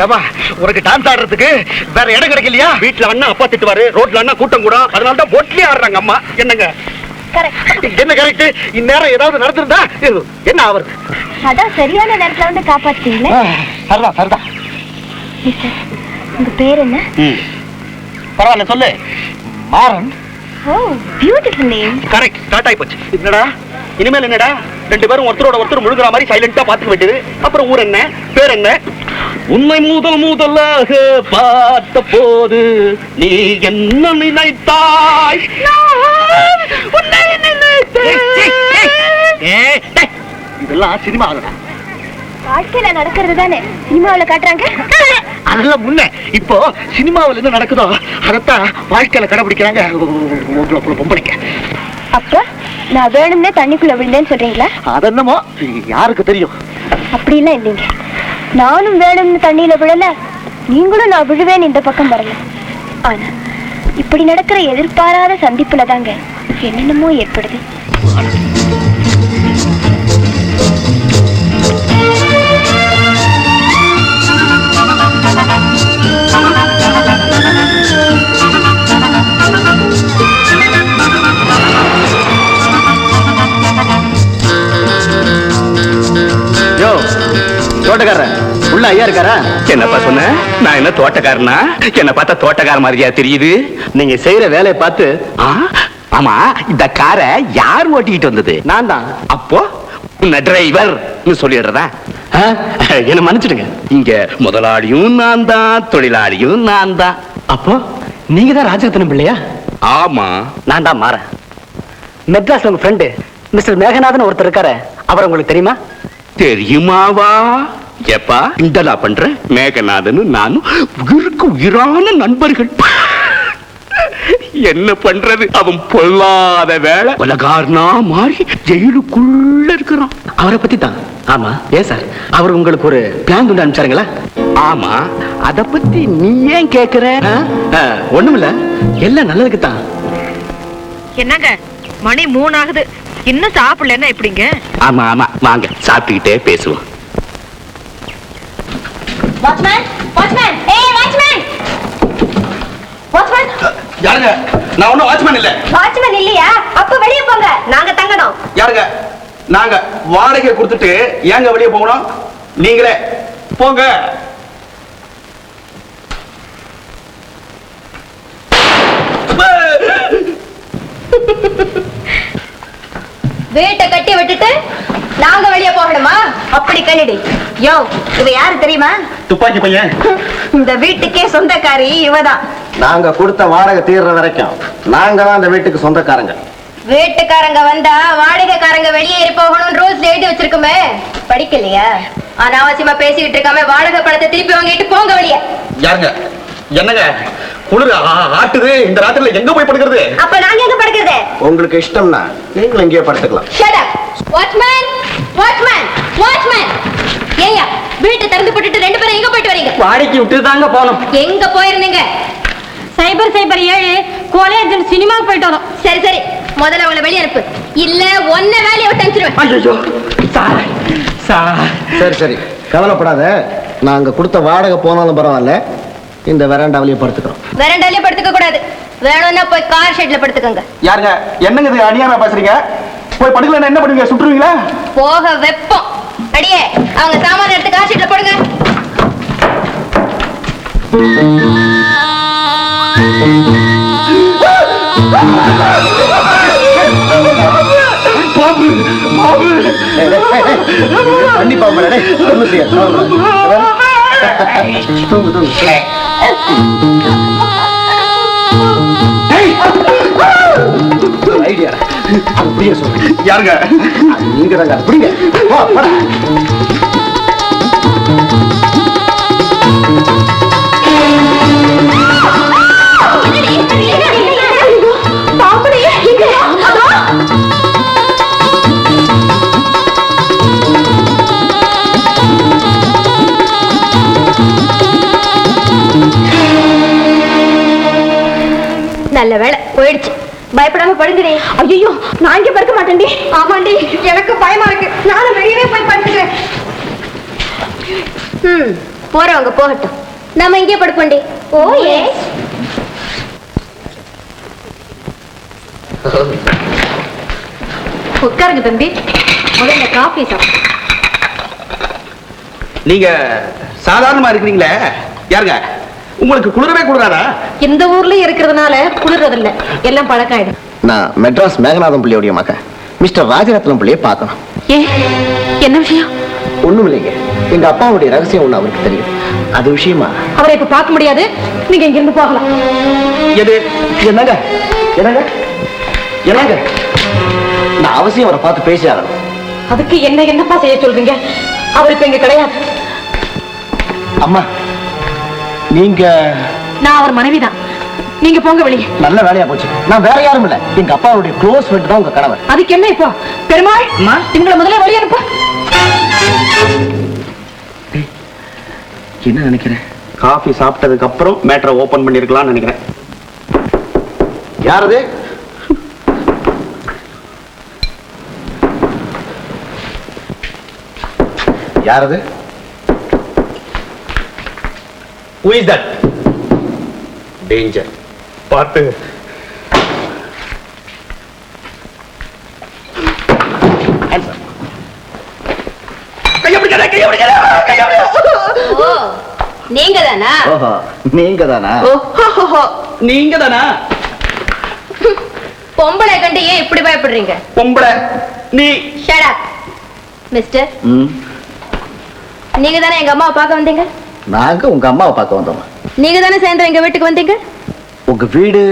ஏவா உனக்கு டான்ஸ் ஆடுறதுக்கு வேற இடம் கிடைக்கலையா? வீட்டுல அண்ணா அப்பா திட்டுவாரு, ரோட்ல அண்ணா கூட்டம் கூட, அதனால தான் பொட்லி ஆடுறாங்க அம்மா. என்னங்க என்ன கரெக்ட்? இந்நேரம் ஏதாவது நடந்திருந்தா என்ன ஆவறது? அதான் சரியான நேரத்துல வந்து காப்பாத்தீங்களே. சரிதான் சரிதான். உங்க பேர் என்ன? பரவாயில்ல சொல்லு. மாறன். ஓ பியூட்டிஃபுல் நேம். கரெக்ட். ஸ்டார்ட் ஆயி போச்சு. என்னடா இனிமேல் என்னடா ரெண்டு பேரும் ஒருத்தரோட ஒருத்தர் முழுகிற மாதிரி சைலண்டா பாத்துக்க வேண்டியது. அப்புறம் ஊர் என்ன பேர் என்ன? உன்னை முதலாக பார்த்த போது நீ என்ன நினைத்தாய்? உன்னை நினைத்தேன். இதெல்லாம் சினிமாவிலடா. வாழ்க்கையில நடக்கிறது தானே சினிமாவில காட்டுறாங்க. அதெல்லாம் முன்ன. இப்போ சினிமாவில என்ன நடக்குதோ அதத்தான் வாழ்க்கையில கடைபிடிக்கிறாங்க பொம்பளைங்க. அப்ப நான் வேணும்னே தண்ணிக்குள்ள விழுந்தேன்னு சொல்றீங்களா? அதென்னமோ யாருக்கு தெரியும். அப்படிலாம் இல்லைங்க. நானும் வேணும்னு தண்ணியில விழல, நீங்களும் நான் விழுவேன் இந்த பக்கம் வரல. ஆனா இப்படி நடக்கிற எதிர்பாராத சந்திப்புல தாங்க என்னென்னமோ ஏற்படுது. தோட்டக்காரன் உள்ள ஐயா இருக்காரா? என்னப்பா சொன்ன? நான் என்ன தோட்டக்காரனா? என்ன பார்த்தா தோட்டக்கார மாதிரியா தெரியுது? நீங்க செய்யற வேலையை பார்த்து. ஆமா, இந்த காரை யார் ஓட்டிக்கிட்டு வந்தது? நான் தான். அப்போ உன்ன டிரைவர் சொல்லிடுறதா? என்ன மன்னிச்சிடுங்க. இங்க முதலாளியும் நான் தான், தொழிலாளியும் நான் தான். அப்போ நீங்க தான் ராஜரத்னம் பிள்ளையா? ஆமா, நான் தான் மாறேன். மெட்ராஸ்ல உங்க ஃப்ரெண்டு மிஸ்டர் மேகநாதன் ஒருத்தர் இருக்காரு, அவர் உங்களுக்கு தெரியுமா? தெரியுமாவா? எப்பா இந்தலா பண்ற? மேகநாதன் நானும் உயிருக்கு உயிரான நண்பர்கள். என்ன பண்றது? அவன் பொல்லாத வேலை உலகார்னா மாறி ஜெயிலுக்குள்ள இருக்கிறான். அவரை பத்தி தான். ஆமா. ஏன் சார் அவர் உங்களுக்கு ஒரு பிளான் கொண்டு அனுப்பிச்சாருங்களா? ஆமா. அத பத்தி நீ ஏன் கேக்குற? ஒண்ணுமில்ல, எல்லாம் நல்லதுக்கு தான். என்னங்க மணி 3 ஆகுது, இன்னும் சாப்பிடலன்னா எப்படிங்க? ஆமா ஆமா, வாங்க சாப்பிட்டுக்கிட்டே பேசுவோம். வாட்ச்மேன், வாட்ச்மேன், ஏய் வாட்ச்மேன், வாட்ச்மேன். யாருங்க? நான் ஒண்ணும் வாட்ச்மேன் இல்ல. வாட்ச்மேன் இல்லையா? அப்ப வெளிய போங்க, நாங்க தங்கணும். யாருங்க? நாங்க வாடகை கொடுத்துட்டு ஏங்க வெளியே போகணும்? நீங்களே போங்க. வீட்டை கட்டி விட்டுட்டு நாங்க வெளியே போகணுமா? அப்படி கல்லிடி. யோ, இவ யாரு தெரியுமா? துப்பாக்கி பையன். இந்த வீட்டுக்கே சொந்தக்காரி இவதான். நாங்க கொடுத்த வாடகை தீர்ற வரைக்கும் நாங்க தான் அந்த வீட்டுக்கு சொந்தக்காரங்க. வீட்டுக்காரங்க வந்தா வாடகைக்காரங்க வெளியேறி போகணும்னு ரூல்ஸ் எழுதி வச்சிருக்குமே, படிக்கலையா? அனாவசியமா பேசிக்கிட்டு இருக்காம வாடகை பணத்தை திருப்பி வாங்கிட்டு போங்க வெளியே. யாருங்க? என்னங்க குளிர் ஆட்டுது, இந்த ராத்திரில எங்க போய் படுக்கிறது? அப்ப நாங்க எங்க படுக்கிறது? உங்களுக்கு இஷ்டம்னா நீங்களும் இங்கேயே படுத்துக்கலாம். Shut up. Watchman, watchman, watchman. ஏயா வீட்டை திறந்து போட்டுட்டு ரெண்டு பேரும் எங்க போயிட்டு வரீங்க? வாடகைக்கு விட்டு தாங்க போனோம். எங்க போயிருந்தீங்க? சைபர் 7 காலேஜ் சினிமாவுக்கு போயிட்டு வரோம். சரி சரி, முதல்ல அவளை வெளியே அனுப்பு, இல்ல ஒன்ன வேலையை விட்டு அனுப்பிச்சிருவேன். ஐயோ சார் சார். சரி சரி, கவலைப்படாத. நாங்க கொடுத்த வாடகை போனாலும் பரவாயில்ல, இந்த வெராண்டாவிலேயே படுத்துக்கிறோம். வெராண்டாவிலேயே படுத்துக்க கூடாது, வேணும்னா போய் கார் ஷெட்ல படுத்துக்கங்க. யாருங்க? என்னங்க இது அநியாயமா பேசுறீங்க? போய் படுக்கலன்னா என்ன பண்ணுவீங்க? சுட்டுருவீங்களா? போக வெப்பம். அடியே, அவங்க சாமான எடுத்து கார் ஷெட்ல போடுங்க. தண்ணி பாம்பு ஐடியா அப்படியே சொல்லுங்க. யாருங்க? நீங்க தாங்க. அப்படிங்க நல்ல வேலை போயிடுச்சு. பயப்படாம படுங்கடி. ஐயோ, நான் இங்க படுக்க மாட்டேன்டி. ஆமாண்டி, எனக்கு பயமா இருக்கு. நானும் வெளியவே போய் படுத்துக்கிறேன். போறவங்க போகட்டும், நம்ம இங்கே படுப்போண்டி. ஓ எஸ். உட்காருங்க தம்பி, முதல்ல காஃபி சாப்பிடு. நீங்க சாதாரணமா இருக்கிறீங்களே, யாருங்க உங்களுக்கு குளிரவே குளிராதா? இந்த ஊர்ல இருக்கிறதுனால குளிர்றதில்ல, எல்லாம் பழக்கம் ஆயிடும். நான் மெட்ராஸ் மேகநாதம் பிள்ளையுடைய மகன் மிஸ்டர் ராஜரத்னம் பிள்ளையை பார்க்கணும். ஏ, என்ன விஷயம்? ஒண்ணும் இல்லைங்க, எங்க அப்பாவுடைய ரகசியம் ஒண்ணு அவருக்கு தெரியும். அது விஷயமா அவரை இப்ப பார்க்க முடியாது, நீங்க இங்க இருந்து போகலாம். எது? என்னங்க என்னங்க என்னங்க, நான் அவசியம் அவரை பார்த்து பேசி ஆகணும். அதுக்கு என்னப்பா செய்ய சொல்றீங்க? அவர் இப்ப இங்க கிடையாது. அம்மா, நீங்க நான் அவர் மனைவிதான். நீங்க போங்க வெளியே. நல்ல வேலையா போச்சு. நான் வேற யாரும் இல்ல, எங்க அப்பாவுடைய க்ளோஸ் ஃப்ரெண்ட் தான் உங்க கணவர். அதுக்கு என்ன இப்போ? பெருமாள், இவங்களை முதல்ல வெளியே அனுப்ப. என்ன நினைக்கிறேன்? காஃபி சாப்பிட்டதுக்கு அப்புறம் மேட்டரை ஓபன் பண்ணிருக்கலாம்னு நினைக்கிறேன். யாரது? யாரது? Who is that? Danger. பார்த்து. Answer. கையை பிடிக்காத, கையை பிடிக்காத, கையை பிடிக்காத. ஓ, நீங்க தானா? ஓஹோ, நீங்க தானா? நீங்க தானா? பொம்பளை கண்டு ஏன் இப்படி பயப்படுறீங்க? பொம்பளை நீ. Shut up. மிஸ்டர், நீங்க தானே எங்க அம்மாவை பார்க்க வந்தீங்க? நாங்க உங்க அம்மாவை பார்க்க வந்தோம். நீங்க தானே சாயந்தரம் எங்க வீட்டுக்கு வந்தீங்க? உங்க வீடு?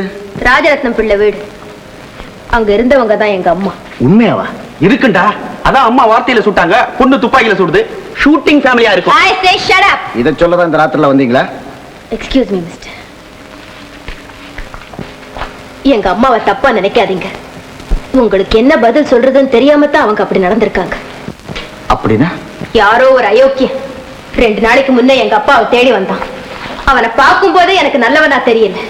ராஜரத்னம் பிள்ளை வீடு. அங்க இருந்தவங்க தான் எங்க அம்மா. உண்மையாவா? இருக்குண்டா, அதான் அம்மா வார்த்தையில சுட்டாங்க, பொண்ணு துப்பாக்கியில சுடுது. ஷூட்டிங் ஃபேமிலியா இருக்கும். I say shut up. இத சொல்லதான் இந்த ராத்திரில வந்தீங்களா? Excuse me, mister. எங்க அம்மாவை தப்பா நினைக்காதீங்க. உங்களுக்கு என்ன பதில் சொல்றதுன்னு தெரியாம தான் அவங்க அப்படி நடந்திருக்காங்க. அப்படின்னா? யாரோ ஒரு அயோக்கியன் 2 நாளைக்கு முன்ன எங்க அப்பாவை தேடி வந்தான். அவனை பார்க்கும் போதே எனக்கு நல்லவனா தெரியல.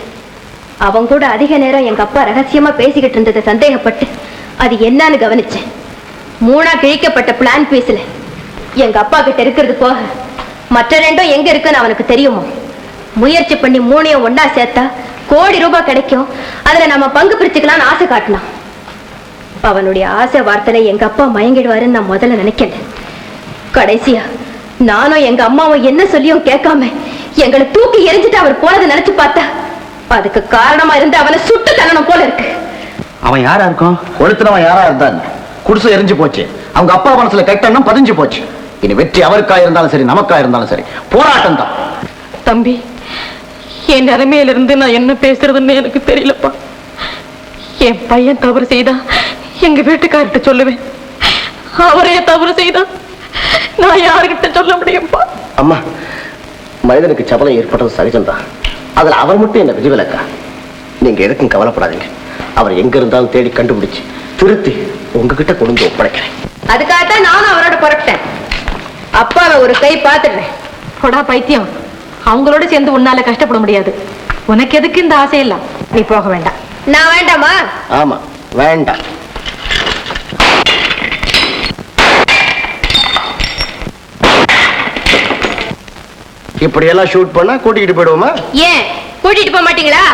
அவன் கூட அதிக நேரம் எங்க அப்பா ரகசியமா பேசிக்கிட்டு இருந்ததை சந்தேகப்பட்டு அது என்னன்னு கவனிச்சேன். 3ஆ கிழிக்கப்பட்ட பிளான் பீஸ்ல எங்க அப்பா கிட்ட இருக்கிறது போக மற்ற 2ம் எங்க இருக்குன்னு அவனுக்கு தெரியுமோ. முயற்சி பண்ணி 3ஐயும் ஒன்னா சேர்த்தா கோடி ரூபாய் கிடைக்கும், அதுல நம்ம பங்கு பிரிச்சுக்கலாம்னு ஆசை காட்டினான். அவனுடைய ஆசை வார்த்தையில எங்க அப்பா மயங்கிடுவாருன்னு நான் முதல்ல நினைக்கல. கடைசியா நானும் எங்க அம்மாவும் என்ன சொல்லியும் கேட்காம எங்களை தூக்கி எரிஞ்சிட்டு அவர் போனதை நினைச்சு பார்த்தா அதுக்கு காரணமா இருந்து அவனை சுட்டு தள்ளணும் போல இருக்கு. அவன் யாரா இருக்கும்? கொளுத்துனவன் யாரா இருந்தான்? குடிசை எரிஞ்சு போச்சு. அவங்க அப்பா மனசுல கெட்டணும் பதிஞ்சு போச்சு. இனி வெற்றி அவருக்கா இருந்தாலும் சரி, நமக்கா இருந்தாலும் சரி, போராட்டம் தான். தம்பி, என் நிலைமையில இருந்து நான் என்ன பேசுறதுன்னு எனக்கு தெரியலப்பா. என் பையன் தவறு செய்தா எங்க வீட்டுக்கார்ட்ட சொல்லுவேன், அவரே தவறு செய்தா நான் யாருகிட்ட சொல்ல முடியும்பா? அம்மா, மனிதனுக்கு சபலம் ஏற்பட்டது சகஜம்தான். அதுல அவர் மட்டும் என்ன விதிவிலக்கா? நீங்க எதுக்கும் கவலைப்படாதீங்க. அவர் எங்க இருந்தாலும் தேடி கண்டுபிடிச்சு திருத்தி உங்ககிட்ட கொண்டு ஒப்படைக்கிறேன். அதுக்காகத்தான் நானும் அவரோட புறப்பட்டேன். அப்பாவை ஒரு கை பார்த்துடுறேன். போடா பைத்தியம், அவங்களோட சேர்ந்து உன்னால கஷ்டப்பட முடியாது. உனக்கு எதுக்கு இந்த ஆசையெல்லாம்? நீ போக வேண்டாம். நான் வேண்டாமா? ஆமா, வேண்டாம். இப்படி எல்லாம் ஷூட் பண்ணா கூட்டிட்டு போயிடுவோமா? ஏன் கூட்டிட்டு போக மாட்டீங்களா?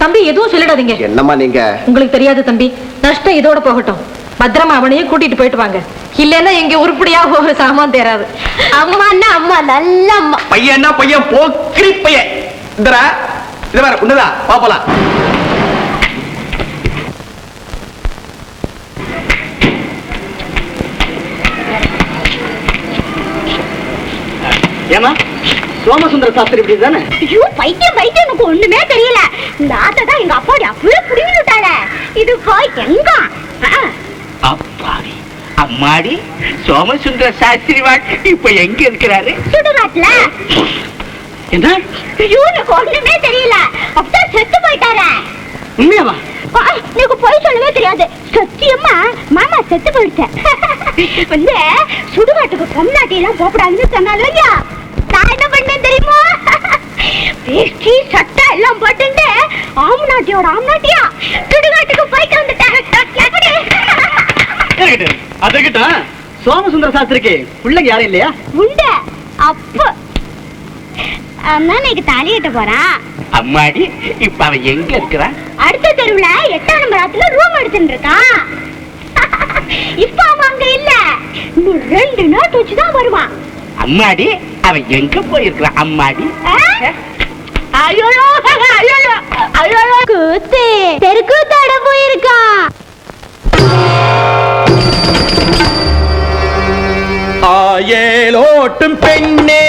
தம்பி, எதுவும் சொல்லிடாதீங்க. என்னம்மா நீங்க? உங்களுக்கு தெரியாது தம்பி, நஷ்டம் இதோட போகட்டும். பத்திரமா அவனையும் கூட்டிட்டு போயிட்டு வாங்க. இல்லன்னா எங்க உருப்படியா ஒரு சாமான் தேராது. அம்மான்னா அம்மா, நல்ல அம்மா. பையன்னா பையன், போக்கிரி பையன். இந்தரா, இது வேற உன்னதா, பாப்பலாம். ஏமா, சோமசுந்தர சாஸ்திரி இப்படி தானே? ஐயோ, பைத்தியம் பைத்தியம், எனக்கு ஒண்ணுமே தெரியல. இந்த ஆத்த தான் எங்க அப்பாடி அப்படியே புடிங்கி விட்டாங்க. இது போய் எங்க? அப்பாடி அம்மாடி, சோமசுந்தர சாஸ்திரி இப்ப எங்க இருக்கிறாரு? சுடுகாட்டுல. என்ன? ஐயோ, எனக்கு ஒண்ணுமே தெரியல. அப்படியே செத்து போயிட்டாரு. உண்மையாவா? எனக்கு போய் சொல்லவே தெரியாது. சத்தியமா மாமா செத்து போயிட்டேன். வந்து சுடுகாட்டுக்கு பொம்னாட்டி எல்லாம் போடாதுன்னு சொன்னாலும் இல்லையா, நான் என்ன பண்ணேன் தெரியுமா? வேஷ்டி சட்டை எல்லாம் போட்டு ஆம்நாட்டியோட ஆம்நாட்டியா சுடுகாட்டுக்கு போயிட்டு வந்துட்டேன். அதுகிட்ட சோமசுந்தர சாஸ்திரிக்கு பிள்ளைங்க யாரும் இல்லையா? உண்டு. அப்போ அம்மா இன்னைக்கு தாலி கட்ட போறான். அம்மாடி இப்ப அவன் எங்க இருக்கிறான்? அடுத்த தெருவுல 8ஆம் நம்பராத்துல ரூம் எடுத்துட்டு இருக்கான். இப்ப அவன் அங்க இல்ல, இன்னும் 2 நாள் வச்சுதான் வருவான். அம்மாடி அவன் எங்க போயிருக்கிறான்? அம்மாடி ஐயோ ஐயோ ஐயோ கூத்து தெருக்கூத்தாட போயிருக்கான். ஆயேலோட்டும் பெண்ணே,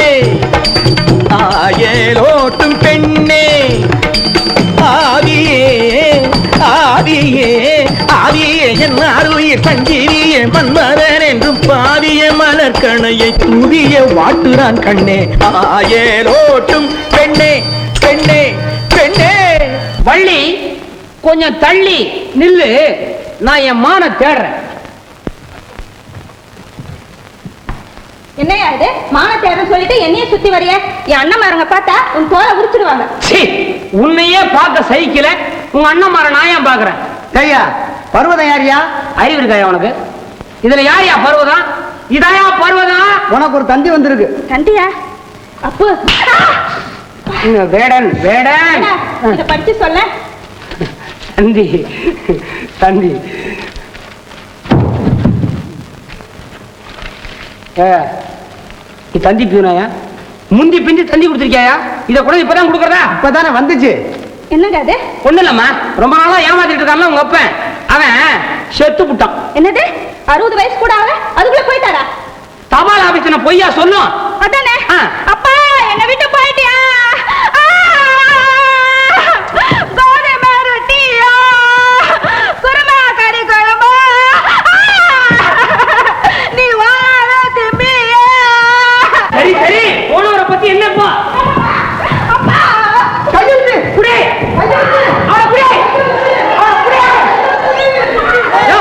ஆயேலோட்டும் பெண்ணே, ஆவியே ஆவியே ஆவியே என் அருளில் சஞ்சிரியே மன்மதன் என்றும் பாவிய மலர்கணையை தூவிய வாட்டுறான் கண்ணே. ஆயேலோட்டும் பெண்ணே பெண்ணே பெண்ணே. வள்ளி கொஞ்சம் தள்ளி நில்லு, நான் என் மான தேடுறேன். என்னையா இது மானத்தேர்னு சொல்லிட்டு என்னையே சுத்தி வரைய? என் அண்ணன்மாரங்க பார்த்தா உன் தோலை உரிச்சிடுவாங்க. சீ, உன்னையே பார்க்க சகிக்கல, உங்க அண்ணன்மார நான் ஏன் பாக்குறேன்? ஐயா பர்வதம் யாரியா? அறிவு இருக்காயா உனக்கு? இதுல யாரியா பர்வதம்? இதாயா பர்வதம்? உனக்கு ஒரு தந்தி வந்திருக்கு. கண்டியா? அப்போ வேடன் வேடன் இத படிச்சு சொல்ல. தந்தி தந்தி தந்தி பீனாயா? முந்தி பிந்தி தந்தி கொடுத்துருக்கியா? இத கூட இப்பதான் கொடுக்கறதா? இப்பதானே வந்துச்சு. என்னங்க அது? ஒண்ணு இல்லம்மா, ரொம்ப நாளா ஏமாத்திட்டு இருக்கான்ல உங்க அப்பன், அவன் செத்து புட்டான். என்னது 60 வயசு கூட ஆகல, அதுக்குள்ள போயிட்டாரா? தபால் ஆபீஸ்ல பொய்யா சொல்லும். அதானே. அப்பா என்ன விட்டு போயிட்டியா? கோதுமை ரொட்டியா, குருமா கறி குழம்பா, நீ வாழ திரும்பியா? சரி சரி, போனவரை பத்தி என்னப்பா? அப்பா கையெழுத்து குடி, அவனை குடி, அவனை குடி. யோ,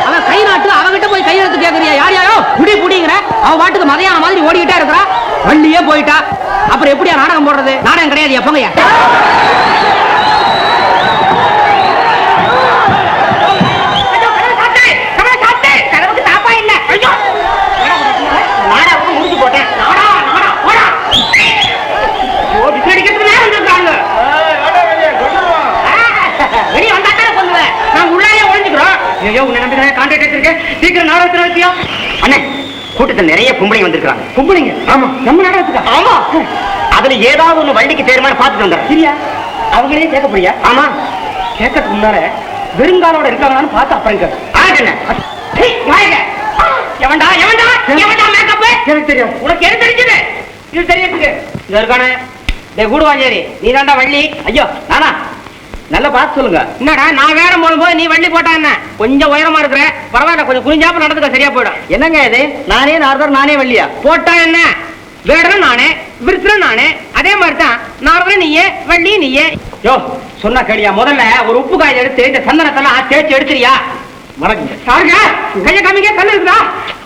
அவன் கை நாட்டு, அவன்கிட்ட போய் கையெழுத்து கேக்குறியா? யார் யாரோ குடி குடிங்கிற, அவன் வாட்டுக்கு மதையான மாதிரி ஓடிக்கிட்டே இருக்கிறா, வண்டியே போயிட்டா, அப்புறம் எப்படியா நாடகம் போடுறது? நாடகம் கிடையாது எப்பங்கய்யா. கூட்டத்தில் நிறைய பொம்பளைங்க வந்திருக்காங்க. பொம்பளைங்க? ஆமா. நம்ம நாடகத்துக்கு? ஆமா. அதுல ஏதாவது ஒண்ணு வள்ளிக்கு தேர்மானம் பார்த்துட்டு வந்துடுறேன். சரியா? அவங்களே கேட்க போறியா? ஆமா. கேட்கறதுக்கு முன்னால வெறுங்காலோட இருக்காங்களான்னு பார்த்து அப்புறம் கேட்க. எவன்டா எவன்டா எவன்டா மேக்கப்? எனக்கு தெரியும். உனக்கு என்ன தெரிஞ்சது? இது தெரியறதுக்கு இது இருக்கானே. டேய் கூடுவாஞ்சேரி, நீ தான்டா வள்ளி? ஐயோ நானா? நல்லா பார்த்து சொல்லுங்க. என்னடா நான் வேற போது நீ வள்ளி போட்டா என்ன? கொஞ்சம் உயரமா இருக்கிற, பரவாயில்ல, கொஞ்சம் குனிஞ்சாப்ப நடந்துக்க, சரியா போயிடும். என்னங்க இது? நானே நார்தர் நானே வள்ளியா? போட்டா என்ன? வேடரும் நானே, விருத்தரும் நானே, அதே மாதிரி தான் நார்தர் நீயே, வள்ளி நீயே. யோ சொன்னா கேளியா, முதல்ல ஒரு உப்பு காய் எடுத்து இந்த சந்தனத்தெல்லாம் தேய்ச்சி எடுத்துறியா? பாருங்க, கைய காமிங்க, கண்ணு இருக்குதா?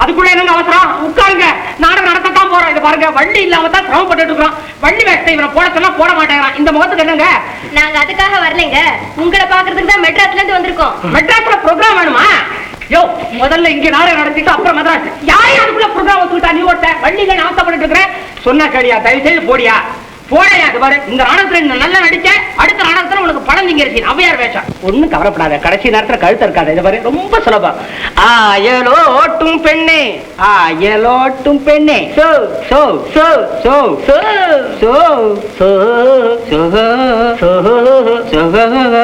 அதுக்குள்ள என்னங்க அவசரம்? உட்காருங்க, நாடகம் நடத்தத்தான் போறோம். இது பாருங்க, வள்ளி இல்லாம தான் சிரமப்பட்டு இருக்கிறோம். வள்ளி வேஷத்தை இவனை போட சொன்னா போட மாட்டேங்கிறான். இந்த முகத்துக்கு என்னங்க? நாங்க அதுக்காக வரலைங்க, உங்களை பாக்குறதுக்கு தான் மெட்ராஸ்ல இருந்து வந்திருக்கோம். மெட்ராஸ்ல ப்ரோக்ராம் வேணுமா? யோ முதல்ல இங்க நாடகம் நடத்திட்டு அப்புறம் மദ്രാஸ். யாரையும் அதுக்குள்ள ப்ரோக்ராம் வச்சுட்டா நீ ஓட்ட? வள்ளிங்க நான் ஆசைப்பட்டு இருக்கிறேன். சொன்னா கேளியா, தயவு செய்து போடியா, போடையா. அது பாரு, இந்த நாடகத்துல நல்லா நடிச்ச, அடுத்த நாடகத்துல உனக்கு படம் நீங்க இருக்கீங்க, அவ்வையார் வேஷம். ஒண்ணும் கவலைப்படாத, கடைசி நேரத்துல கழுத்து இருக்காது. இது பாரு, ரொம்ப சுலபம். ஆயலோட்டும் பெண்ணே, ஆயலோட்டும் பெண்ணே, so so so so so so so so so.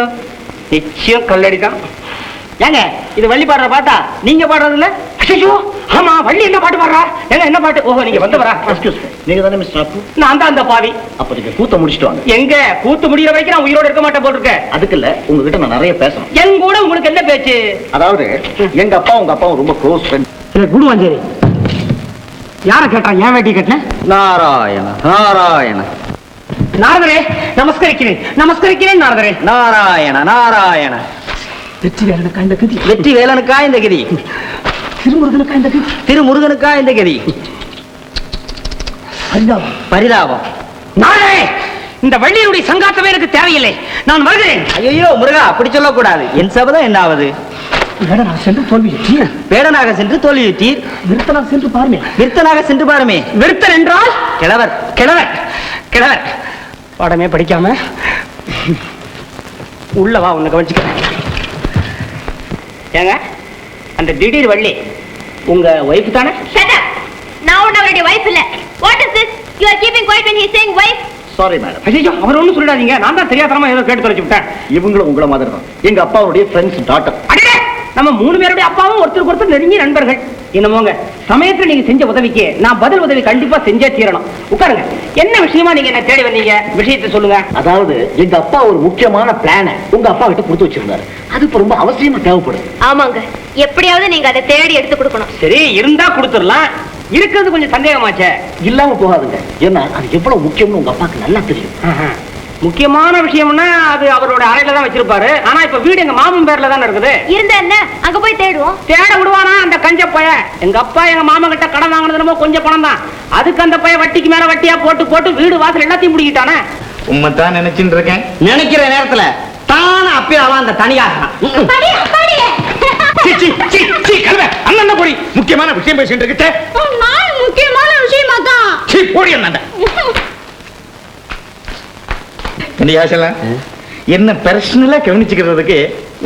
நிச்சயம் கல்லடிதான். ஏங்க இது வள்ளி பாடுற பாட்டா? நீங்க பாடுறது இல்ல? ஐயோ ஆமா, வள்ளி என்ன பாட்டு பாடுறா? ஏங்க என்ன பாட்டு? ஓஹோ, நீங்க வந்தவரா? நீங்க தானே மிஸ்டர் அப்பு? நான் தான் அந்த பாவி. அப்ப நீங்க கூத்த முடிச்சிட்டு வாங்க. எங்க கூத்து முடிகிற வரைக்கும் நான் உயிரோட இருக்க மாட்டேன் போல் இருக்க. அதுக்கு இல்ல, உங்ககிட்ட நான் நிறைய பேசணும். என் கூட உங்களுக்கு என்ன பேச்சு? அதாவது எங்க அப்பா உங்க அப்பாவும் ரொம்ப க்ளோஸ் ஃப்ரெண்ட். குடுவாஞ்சேரி யார கேட்டான்? ஏன் வேட்டி கட்டின? நாராயண நாராயண நாரதரே நமஸ்கரிக்கிறேன், நமஸ்கரிக்கிறேன் நாரதரே. நாராயண நாராயண. வெற்றி வேலனுக்கா இந்த கதி? வெற்றி வேலனுக்கா இந்த கதி? திருமுருகனுக்கா இந்த கதி? திருமுருகனுக்கா இந்த கதி? பரிதாபம் பரிதாபம். நாரதரே, இந்த வள்ளியினுடைய சங்காத்தமே எனக்கு தேவையில்லை, நான் வருகிறேன். ஐயோ முருகா, அப்படி சொல்லக்கூடாது. என் சபதம் என்ன ஆவது? வேடனாக சென்று தோல்வியுற்றீர். வேடனாக சென்று தோல்வியுற்றீர். விருத்தனாக சென்று பாருமே. விருத்தனாக சென்று பாருமே. விருத்தன் என்றால் கிழவர் கிழவர் கிழவர். பாடமே படிக்காம உள்ள வா, உன்னை கவனிச்சுக்கிறேன். ஏங்க, அந்த திடீர் வள்ளி உங்க ஒய்ஃப் தானே? Shut up. நான் ஒன்னும் அவருடைய wife இல்ல. What is this? You are keeping quiet when he is saying wife. Sorry madam. ஐயோ, அவர் ஒண்ணும் சொல்லிடாதீங்க. நான் தான் தெரியாதனமா ஏதோ கேட்டு தொலைச்சு விட்டேன். இவங்களும் உங்களை மாதிரி தான். எங்க அப்பாவுடைய ஃப்ரெண்ட்ஸ் டாட்டர். அடே, நம்ம 3 பேருடைய அப்பாவும் ஒருத்தருக்கு ஒருத்தர் நெருங்கிய நண்பர்கள். என்னமோங்க, சமயத்துல நீங்க செஞ்ச உதவிக்கு நான் பதில் உதவி கண்டிப்பா செஞ்சே தீரணும். உட்காருங்க. என்ன விஷயமா நீங்க என்ன தேடி வந்தீங்க? விஷயத்தை சொல்லுங்க. அதாவது எங்க அப்பா ஒரு முக்கியமான பிளான உங்க அப்பா கிட்ட கொடுத்து வச்சிருந்தாரு. அது இப்ப ரொம்ப அவசியமா தேவைப்படுது. ஆமாங்க, எப்படியாவது நீங்க அதை தேடி எடுத்து கொடுக்கணும். சரி, இருந்தா கொடுத்துடலாம். இருக்கிறது கொஞ்சம் சந்தேகமாச்சே. இல்லாம போகாதுங்க. ஏன்னா அது எவ்வளவு முக்கியம்னு உங்க அப்பாக்கு நல்லா தெரியும். முக்கியமான விஷயம்னா அது அவரோட அறையில தான் வச்சிருப்பாரு. ஆனா இப்ப வீடு எங்க மாமன் பேர்ல தானே இருக்குது. இருந்தா என்ன, அங்க போய் தேடுவோம். தேட விடுவானா அந்த கஞ்ச பைய? எங்க அப்பா எங்க மாமன் கிட்ட கடன் வாங்கினது கொஞ்சம் பணம் தான். அதுக்கு அந்த பைய வட்டிக்கு மேல வட்டியா போட்டு போட்டு வீடு வாசல் எல்லாத்தையும் முடிக்கிட்டானே. உண்மைத்தான் நினைச்சுட்டு இருக்கேன். நினைக்கிற நேரத்துல தானே அப்பயே அவன் அந்த தனியாக அண்ணன் போடி முக்கியமான விஷயம் பேசிட்டு இருக்க. முக்கியமான விஷயமா தான் போடி அண்ணன். என்ன பர்சனலா கவனிச்சுக்கிறதுக்கு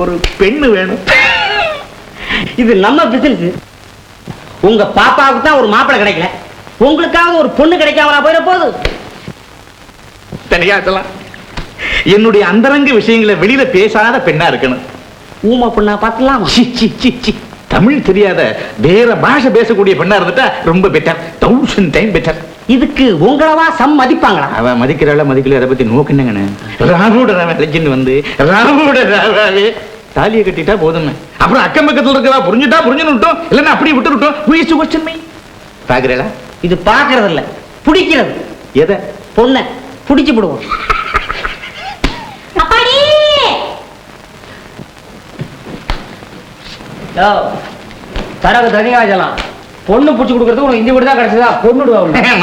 ஒரு பெண்ணு வேணும். இது நம்ம பிசினஸ். உங்க பாப்பாவுக்கு தான் ஒரு மாப்பிள்ளை கிடைக்கல, உங்களுக்காக ஒரு பொண்ணு கிடைக்காமலா போயிட போகுது. தனியாச்சலாம். என்னுடைய அந்தரங்க விஷயங்களை வெளியில பேசாத பெண்ணா இருக்கணும். ஊமா பொண்ணா பார்க்கலாம். தமிழ் தெரியாத வேற பாஷை பேசக்கூடிய பெண்ணா இருந்துட்டா ரொம்ப பெட்டர். 1000 time better. இதுக்கு உங்களவா மதிப்பாங்களா? அவ மதிக்கிறாள மதிக்கல அதை பத்தி நோக்கு என்னங்கண்ணே. ராவோட ராவ அழைச்சிட்டு வந்து ராவோட ராவாவே தாலியை கட்டிட்டா போதுமே. அப்புறம் அக்கம் பக்கத்துல இருக்கிறா புரிஞ்சுட்டா புரிஞ்சுட்டோம், இல்லைன்னா அப்படி விட்டுட்டோம். பாக்குறா? இது பாக்குறது இல்ல, பிடிக்கிறது. எதை? பொண்ணை பிடிச்சு விடுவோம். தரகு தனியாஜலாம் பொண்ணு பிடிச்சு கொடுக்கறதுக்கு உனக்கு இந்த வீடு தான் கிடைச்சதா? பொண்ணு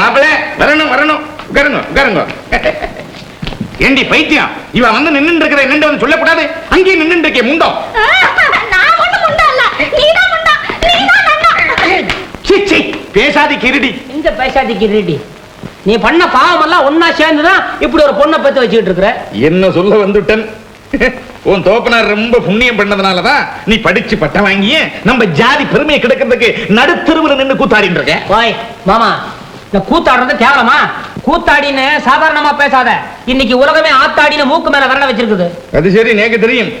மாப்பிள்ளை வரணும் வரணும். உட்காருங்க உட்காருங்க. ஏண்டி பைத்தியம், இவ வந்து நின்று இருக்கிற என்னண்டு வந்து சொல்லக்கூடாது? அங்கேயே நின்று இருக்கே முண்டோ. பேசாதி கிருடி. இந்த பேசாதி கிருடி. நீ பண்ண பாவம் எல்லாம் ஒன்னா சேர்ந்துதான் இப்படி ஒரு பொண்ணை பத்தி வச்சுக்கிட்டு இருக்கிற. என்ன சொல்ல வந்துட்டேன்? உன் தோப்பனார் ரொம்ப புண்ணியம் பண்ணதுனாலதான் நீ படிச்சு பட்டம் வாங்கிய நம்ம ஜாதி பெருமையை கிடைக்கிறதுக்கு நடுத்தெருவில் நின்று கூத்தாடிட்டு இருக்க. ஓய் மாமா, இந்த கூத்தாடுறது கேவலமா? கூத்தாடின்னு சாதாரணமா பேசாத. இன்னைக்கு உலகமே ஆத்தாடின்னு மூக்கு மேல விரல வச்சிருக்குது. அது சரி, எனக்கு தெரியும்.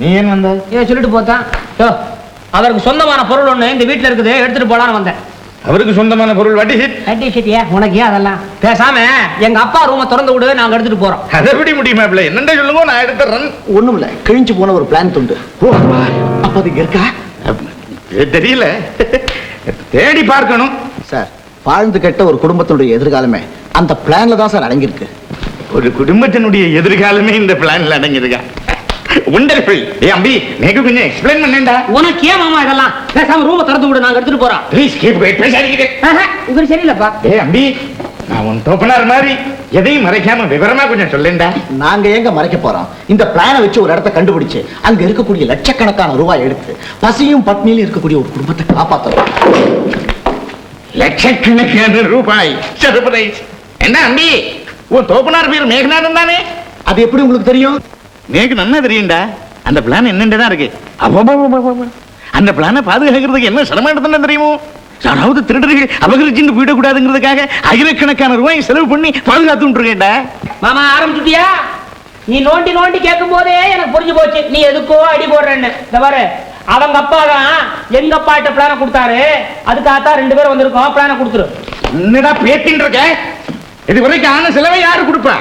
நீ ஏன் வந்த? ஏன் சொல்லிட்டு போத்தான். அவருக்கு சொந்தமான பொருள் ஒண்ணு இந்த வீட்டுல இருக்குது, எடுத்துட்டு போலான்னு வந்தேன். அவருக்கு சொந்தமான பொருள் வட்டி சீட்டியா உனக்கு அதெல்லாம் பேசாம எங்க அப்பா ரூமை திறந்து விடு, நாங்க எடுத்துட்டு போறோம். அதை எப்படி முடியுமா? என்னண்டே சொல்லுங்க, நான் எடுத்துறேன். ஒண்ணும் இல்ல, கிழிஞ்சு போன ஒரு பிளான் துண்டு. அப்ப அது இருக்கா? தெரியல, தேடி பார்க்கணும் சார். வாழ்ந்து கெட்ட ஒரு குடும்பத்தினுடைய எதிர்காலமே அந்த பிளான்ல தான் சார் அடங்கியிருக்கு. ஒரு குடும்பத்தினுடைய எதிர்காலமே இந்த பிளான்ல அடங்கியிருக்கா. வண்டர்ஃபுல். ஏ அம்பி, எனக்கு கொஞ்சம் எக்ஸ்பிளைன் பண்ணேன்டா. உனக்கு ஏன் மாமா இதெல்லாம்? பேசாம ரூமை திறந்து விடு, நாங்க எடுத்துட்டு போறோம். Please keep wait. பேசாதீங்க. இவர் சரியில்லப்பா. ஏ அம்பி, நான் உன் தோப்பனார் மாதிரி எதையும் மறைக்காம விவரமா கொஞ்சம் சொல்லேன்டா. நாங்க எங்க மறைக்க போறோம்? இந்த பிளானை வச்சு ஒரு இடத்தை கண்டுபிடிச்சு அங்க இருக்கக்கூடிய லட்சக்கணக்கான ரூபாய் எடுத்து பசியும் பட்னியிலும் இருக்கக்கூடிய ஒரு குடும்பத்தை காப்பாற்றணும். லட்சக்கணக்கான ரூபாய் சர்ப்ரைஸ். என்ன அம்பி, உன் தோப்பனார் பேர் மேகநாதன் தானே? அது எப்படி உங்களுக்கு தெரியும்? எனக்கு நல்லா தெரியும்டா. அந்த பிளான் என்னென்னதான் இருக்கு. அந்த பிளானை பாதுகாக்கிறதுக்கு என்ன சிரமம் தெரியுமோ? யாராவது திருடர்கள் அபகரிச்சுட்டு போயிடக்கூடாதுங்கிறதுக்காக ஆயிரக்கணக்கான ரூபாய் செலவு பண்ணி பாதுகாத்துட்டு இருக்கேன்டா. மாமா ஆரம்பிச்சுட்டியா? நீ நோண்டி நோண்டி கேட்கும் போதே எனக்கு புரிஞ்சு போச்சு நீ எதுக்கோ அடி போடுறேன்னு. இந்த பாரு, அவங்க அப்பா தான் எங்க அப்பா கிட்ட பிளான கொடுத்தாரு. அதுக்காகத்தான் 2 பேரும் வந்திருக்கோம். பிளான கொடுத்துரு. என்னடா பேத்தின்னு இருக்க? இது வரைக்கும் ஆன செலவை யாரு கொடுப்பா?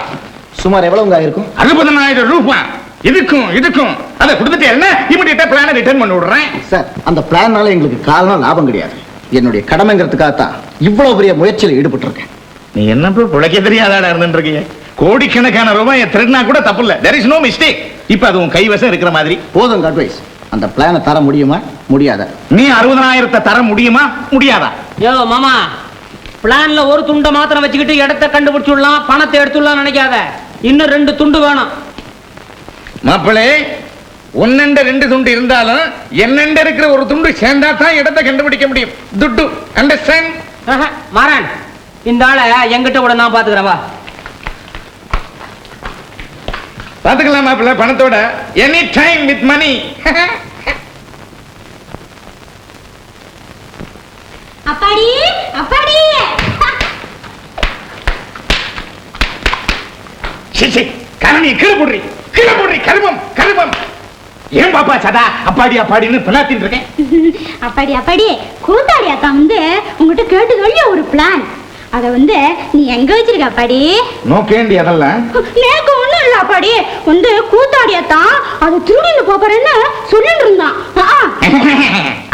சுமார் எவ்வளவுங்க ஆயிருக்கும்? 60,000 ரூபாய். இதுக்கும் அதை கொடுத்துட்டு என்ன இமிடியேட்டா பிளானை ரிட்டர்ன் பண்ணி விடுறேன். சார், அந்த பிளான்னால எங்களுக்கு காரணம் லாபம் கிடையாது. என்னுடைய கடமைங்கிறதுக்காகத்தான் இவ்வளவு பெரிய முயற்சியில் ஈடுபட்டு இருக்கேன். நீ என்ன பிழைக்க தெரியாதாடா இருந்துட்டு இருக்கீங்க? கோடிக்கணக்கான ரூபாய் திருடினா கூட தப்பு இல்ல. there is no mistake. இப்ப அது உன் கைவசம் இருக்கிற மாதிரி. போதுங்க அட்வைஸ். அந்த பிளானை தர முடியுமா முடியாதா? நீ 60,000 தர முடியுமா முடியாதா? யோ மாமா, பிளான்ல ஒரு துண்டை மாத்திரம் வச்சுக்கிட்டு இடத்தை கண்டுபிடிச்சுடலாம், பணத்தை எடுத்துடலாம் நினைக்காத. இன்னும் 2 துண்டு வேணும். மாப்பிளே, ஒன்னண்ட 2 துண்டு இருந்தாலும் என்னண்ட இருக்கிற ஒரு துண்டு சேர்ந்தா தான் இடத்தை கண்டுபிடிக்க முடியும். துட்டு அண்டர்ஸ்டாண்ட்? மாறான், இந்த ஆளை எங்கிட்ட கூட நான் பாத்துக்கிறேன். வா பாத்துக்கலாம் மாப்பிள்ள, பணத்தோட எனி டைம் வித் மணி. அப்பாடி அப்பாடி கரணி கீழே போடுறி கருமம் கருமம். ஏன் பாப்பா சதா அப்பாடி அப்பாடின்னு பிளாத்தின் இருக்கேன்? அப்பாடி அப்பாடி கூத்தாடி அக்கா வந்து உங்ககிட்ட கேட்டு சொல்லி ஒரு பிளான். அத வந்து நீ எங்க வச்சிருக்க அப்பாடி? நோக்கேண்டி அதெல்லாம் நேக்கு ஒண்ணும் இல்ல அப்பாடி, வந்து கூத்தாடியத்தான் அது திருடின்னு போறேன்னு சொல்லிட்டு இருந்தான்.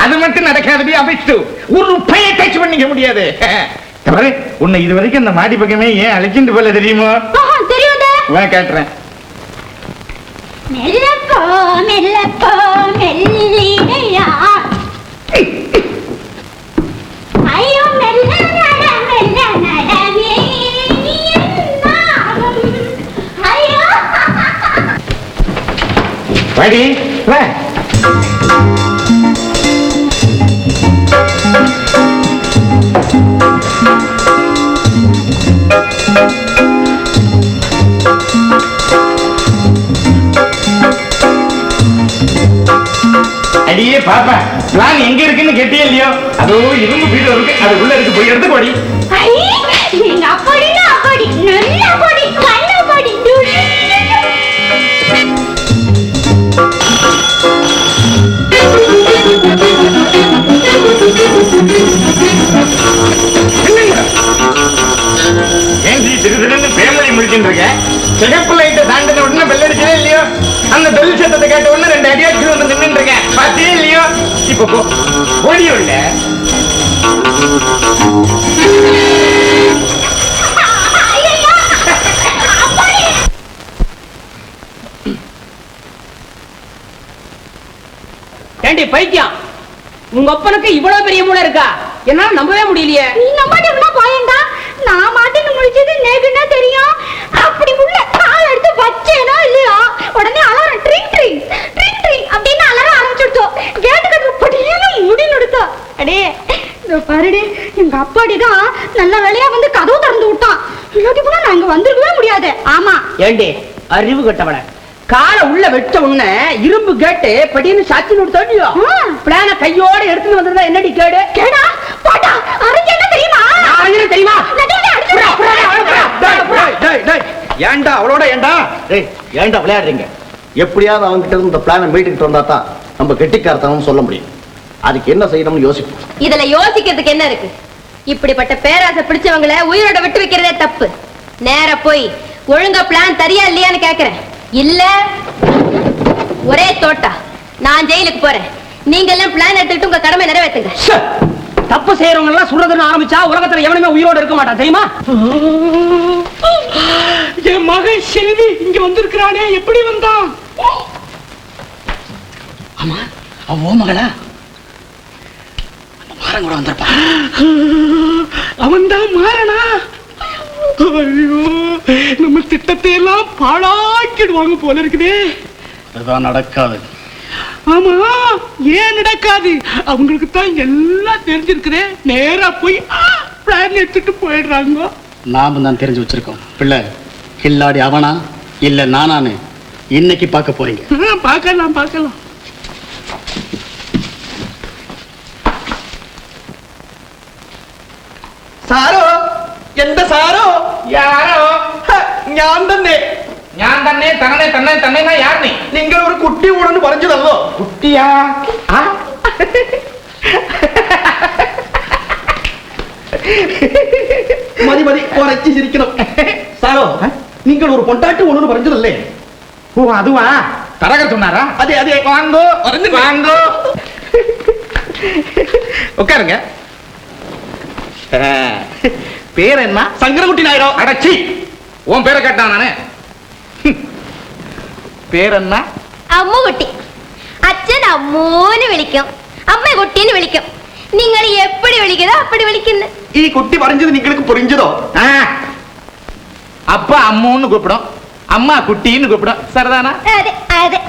அது மட்டும் நடக்காதடி அபிஷ்டு. ஒரு பைய டச் பண்ணிக்க முடியாது. தவறு உன்னை இது வரைக்கும் அந்த மாடி பக்கமே ஏன் அழைச்சிட்டு போல தெரியுமோ? தெரியாத வா காட்டுறேன். மெல்லப்போ மெல்லப்போ மெல்லிடையா ஐயோ மெல்ல நட நடவே ஐயோ வாடி வா. அடியே பாப்பா, பிளான் எங்க இருக்குன்னு கேட்டியே இல்லையோ? அதோ இரும்பு பீடோ இருக்கு, அது உள்ள இருக்கு, போய் எடுத்து போடி. நீங்க அப்படின்னா அப்படி நல்ல அப்படி கண்ண அப்படி ஏன் நீ திருதிருன்னு பேமலி முடிச்சுட்டு இருக்க? சிகப்பு லைட்டை தாண்டின உடனே பெல் அடிச்சதே இல்லையோ? அந்த பெல் சத்தத்தை கேட்ட உடனே 2 அடி அடிச்சு வந்து நின்று இருக்கேன், பாத்தியே இல்லையோ? இப்ப போ ஓடியோ இல்ல. ஏண்டி பைத்தியம், உங்க அப்பனுக்கு இவ்வளவு பெரிய மூளை இருக்கா? என்னால நம்பவே முடியலையே. நீ நம்பாட்டா போயேண்டா, நான் மாட்டின்னு முடிச்சது நேக்குன்னா தெரியும். அப்படி உள்ள கால் எடுத்து வச்சேனா இல்லையா, உடனே alarm drink drink drink drink அப்படின்னு அலாரம் ஆரம்பிச்சுட்டோம். கேட்டுக்கு படியேன்னு முடி நடுத்தா. அடே இதோ பாருடே, எங்க அப்பாடிதான் நல்ல வேலையா வந்து கதவு திறந்து விட்டான். இல்லாட்டி போனா நான் இங்க வந்திருக்கவே முடியாது. ஆமா ஏண்டி அறிவு கட்டவள, காலை உள்ள வெட்ட உடனே இரும்பு கேட்டு படின்னு சாட்சி நோட்டு பிளான கையோட எடுத்துட்டு வந்திருந்தா என்னடி கேடு? கேடா பாட்டா அறிஞ்சு என்ன தெரியுமா? அறிஞ்சு தெரியுமா? ஏண்டா அவளோட ஏண்டா ஏண்டா விளையாடுறீங்க? எப்படியாவது அவங்க கிட்ட இந்த பிளானை மீட்டிங் வந்தா தான் நம்ம கெட்டிக்காரத்தனம் சொல்ல முடியும். அதுக்கு என்ன செய்யணும்னு யோசிப்போம். இதுல யோசிக்கிறதுக்கு என்ன இருக்கு? இப்படிப்பட்ட பேராசை பிடிச்சவங்கள உயிரோட விட்டு வைக்கிறதே தப்பு. நேரா போய் ஒழுங்கா பிளான் தரியா இல்லையான்னு கேக்குறேன். இல்ல ஒரே தோட்டா, நான் ஜெயிலுக்கு போறேன். நீங்க எல்லாம் பிளான் எடுத்துட்டு உங்க கடமை நிறைவேற்றுங்க. தப்பு செய்யறவங்க எல்லாம் சுடுறதுன்னு ஆரம்பிச்சா உலகத்துல எவனுமே உயிரோட இருக்க மாட்டான், தெரியுமா? என் மகன் செல்வி இங்க வந்திருக்கிறானே, எப்படி வந்தான்? ஆமா, அவ மகளா? மாறன் கூட வந்திருப்பான். அவன் தான் மாறனா? ஐயோ, நம்ம திட்டத்தை எல்லாம் பாழாக்கிடுவாங்க போல இருக்குதே. அதுதான் நடக்காது. ஆமா, ஏன் நடக்காது? அவங்களுக்கு தான் எல்லாம் தெரிஞ்சிருக்குதே. நேரா போய் பிளான் எடுத்துட்டு போயிடுறாங்க. நாம தான் தெரிஞ்சு வச்சிருக்கோம். பிள்ளை கில்லாடி அவனா இல்ல நானானு இன்னைக்கு பார்க்க போறீங்க. பார்க்கலாம் பார்க்கலாம். സാറോ എന്റെ സാറോ யாரோ? ഞാൻ തന്നെ ஞான் தன்னே தன்னே தன்னே தன்னேனா யார் நீ? നിങ്ങൾ ഒരു കുട്ടി കൂടെന്ന് പറഞ്ഞതല്ലോ. குட்டியா? മതി മതി കുറച്ച് ചിരിക്കണം. സാറോ നിങ്ങൾ ഒരു പൊണ്ടാട്ടി കൂടെന്ന് പറഞ്ഞതല്ലേ? ஓ அதுவா? தரகர் சொன்னாரா? അതെ അതെ வாங்கோ வாங்கோ. உட்காருங்க. പേര് എന്നാ? ശങ്കരൻകുട്ടി നായരോ? அடச்சி, உன் பேரை கேட்டான் நானே. പേരെന്നാ? അമ്മുകുട്ടി. അച്ഛൻ അമ്മൂന്ന് വിളിക്കും, അമ്മ കുട്ടീന്ന് വിളിക്കും. നിങ്ങൾ എപ്പടി വിളിക്കുന്നോ അപ്പടി വിളിക്കുന്നു. ഈ കുട്ടി പറഞ്ഞത് നിങ്ങൾക്ക് പുരിഞ്ചതോ? அப்பா அம்முன்னு கூப்பிடும், அம்மா குட்டின்னு கூப்பிடும். சரிதானா? അതെ അതെ.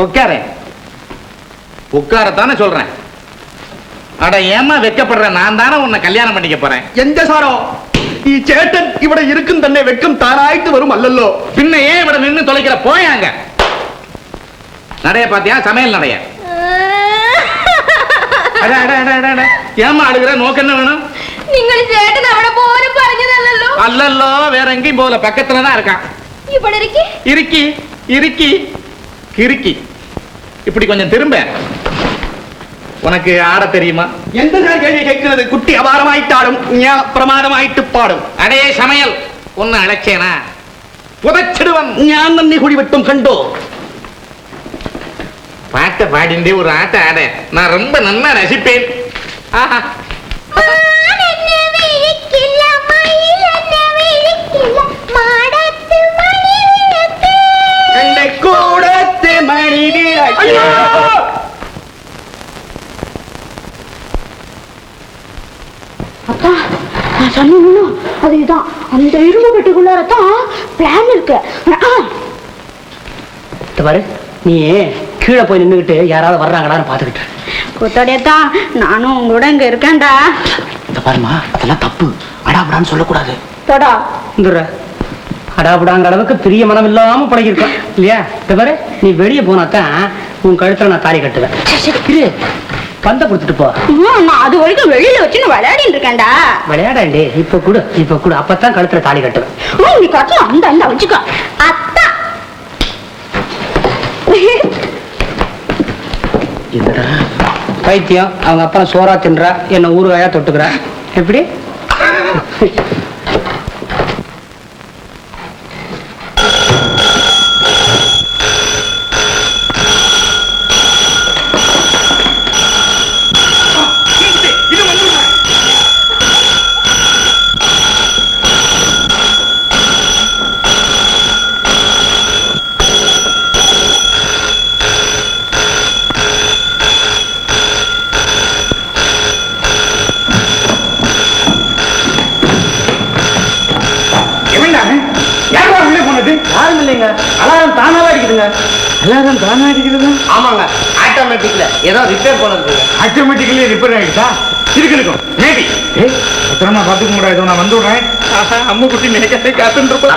உட்கார. உட்காரத்தானே சொல்றேன். அட ஏமா வெக்கப்படுற? நான் தானே உன்னை கல்யாணம் பண்ணிக்க போறேன். எந்த சாரோ ഈ ചേട്ടൻ ഇവിടെ ഇരിക്കും തന്നെ വെക്കം താനായിട്ട് വരും അല്ലല്ലോ. பின்ன ஏன் ഇവിടെ நின்னு தொலைக்கிற? போயாங்க. நடைய பாத்தியா? சமையல் நடைய. അട അട അട അട അട. ஏமா அழுகுற? நோக்கு என்ன வேணும்? നിങ്ങൾ ചേട്ടൻ അവിടെ പോലും പറഞ്ഞതല്ലോ. அல்லல்லோ, வேற எங்கேயும் போகல, பக்கத்துல தான் இருக்கான். ഇവിടെ ഇരിക്കി இறுக்கி இறுக்கி கிறுக்கி. இப்படி கொஞ்சம் திரும்ப. உனக்கு ஆட தெரியுமா? എന്ത് ഞാൻ കേൾവി കേൾക്കുന്നത്? കുട്ടി അപാരമായിട്ടാടും, ഞാൻ പ്രമാദമായിട്ട് പാടും. அடையே சமையல். ஒன்னு அழைச்சேனா புதைச்சிடுவன். ഞാൻ നന്ദി കൂടി വെട്ടും കണ്ടോ? பாட்ட பாடிண்டே ஒரு ஆட்ட ஆட நான் ரொம்ப நல்லா ரசிப்பேன். ஆஹா. എന്റെ കൂടത്തെ മണിവിളക്ക്. அத்தா நான் சொன்னேன் அதுதான், அந்த இரும்பு பெட்டிக்குள்ளாரத்தான் பிளான் இருக்கு. பாரு, நீ கீழே போய் நின்றுகிட்டு யாராவது வர்றாங்களான்னு பாத்துக்கிட்டு. கொத்தோடையத்தான் நானும் உங்களோட இங்க இருக்கேன்டா. இந்த பாருமா, அதெல்லாம் தப்பு. அடாபடான்னு சொல்லக்கூடாது. தடா இந்துடுற. அடாபடாங்கிற அளவுக்கு பெரிய மனம் இல்லாம பழகிருக்கேன் இல்லையா? இந்த பாரு, நீ வெளியே போனாத்தான் உன் கழுத்துல நான் தாலி கட்டுவேன். இரு, பந்த கொடுத்துட்டு போ. நான் அது வரைக்கும் வெளியில வச்சு நான் விளையாடிட்டு இருக்கேன்டா. விளையாடாண்டி, இப்ப கூட அப்பதான் கழுத்துல தாலி கட்டுவேன். நீ கட்டணும், அந்த வச்சுக்கோ. அத்தா பைத்தியம், அவங்க அப்பா சோறா தின்றா, என்ன ஊறுகாயா தொட்டுக்கிறா. எப்படி? யாரும் இல்லைங்க, அலாரம் தானாவே அடிக்குதுங்க. எல்லாரும் தானே அடிக்கிறதா? ஆமாங்க, ஆட்டோமேட்டிக்ல ஏதோ ரிப்பேர் பண்ணது. ஆட்டோமேட்டிக்கலி ரிப்பேர் ஆயிடுச்சா? இருக்கும் மேபி. பத்திரமா பாத்துக்க முடியாது, நான் வந்து விடுறேன். அம்மு குட்டி நினைக்காதே காத்துட்டு இருப்பா.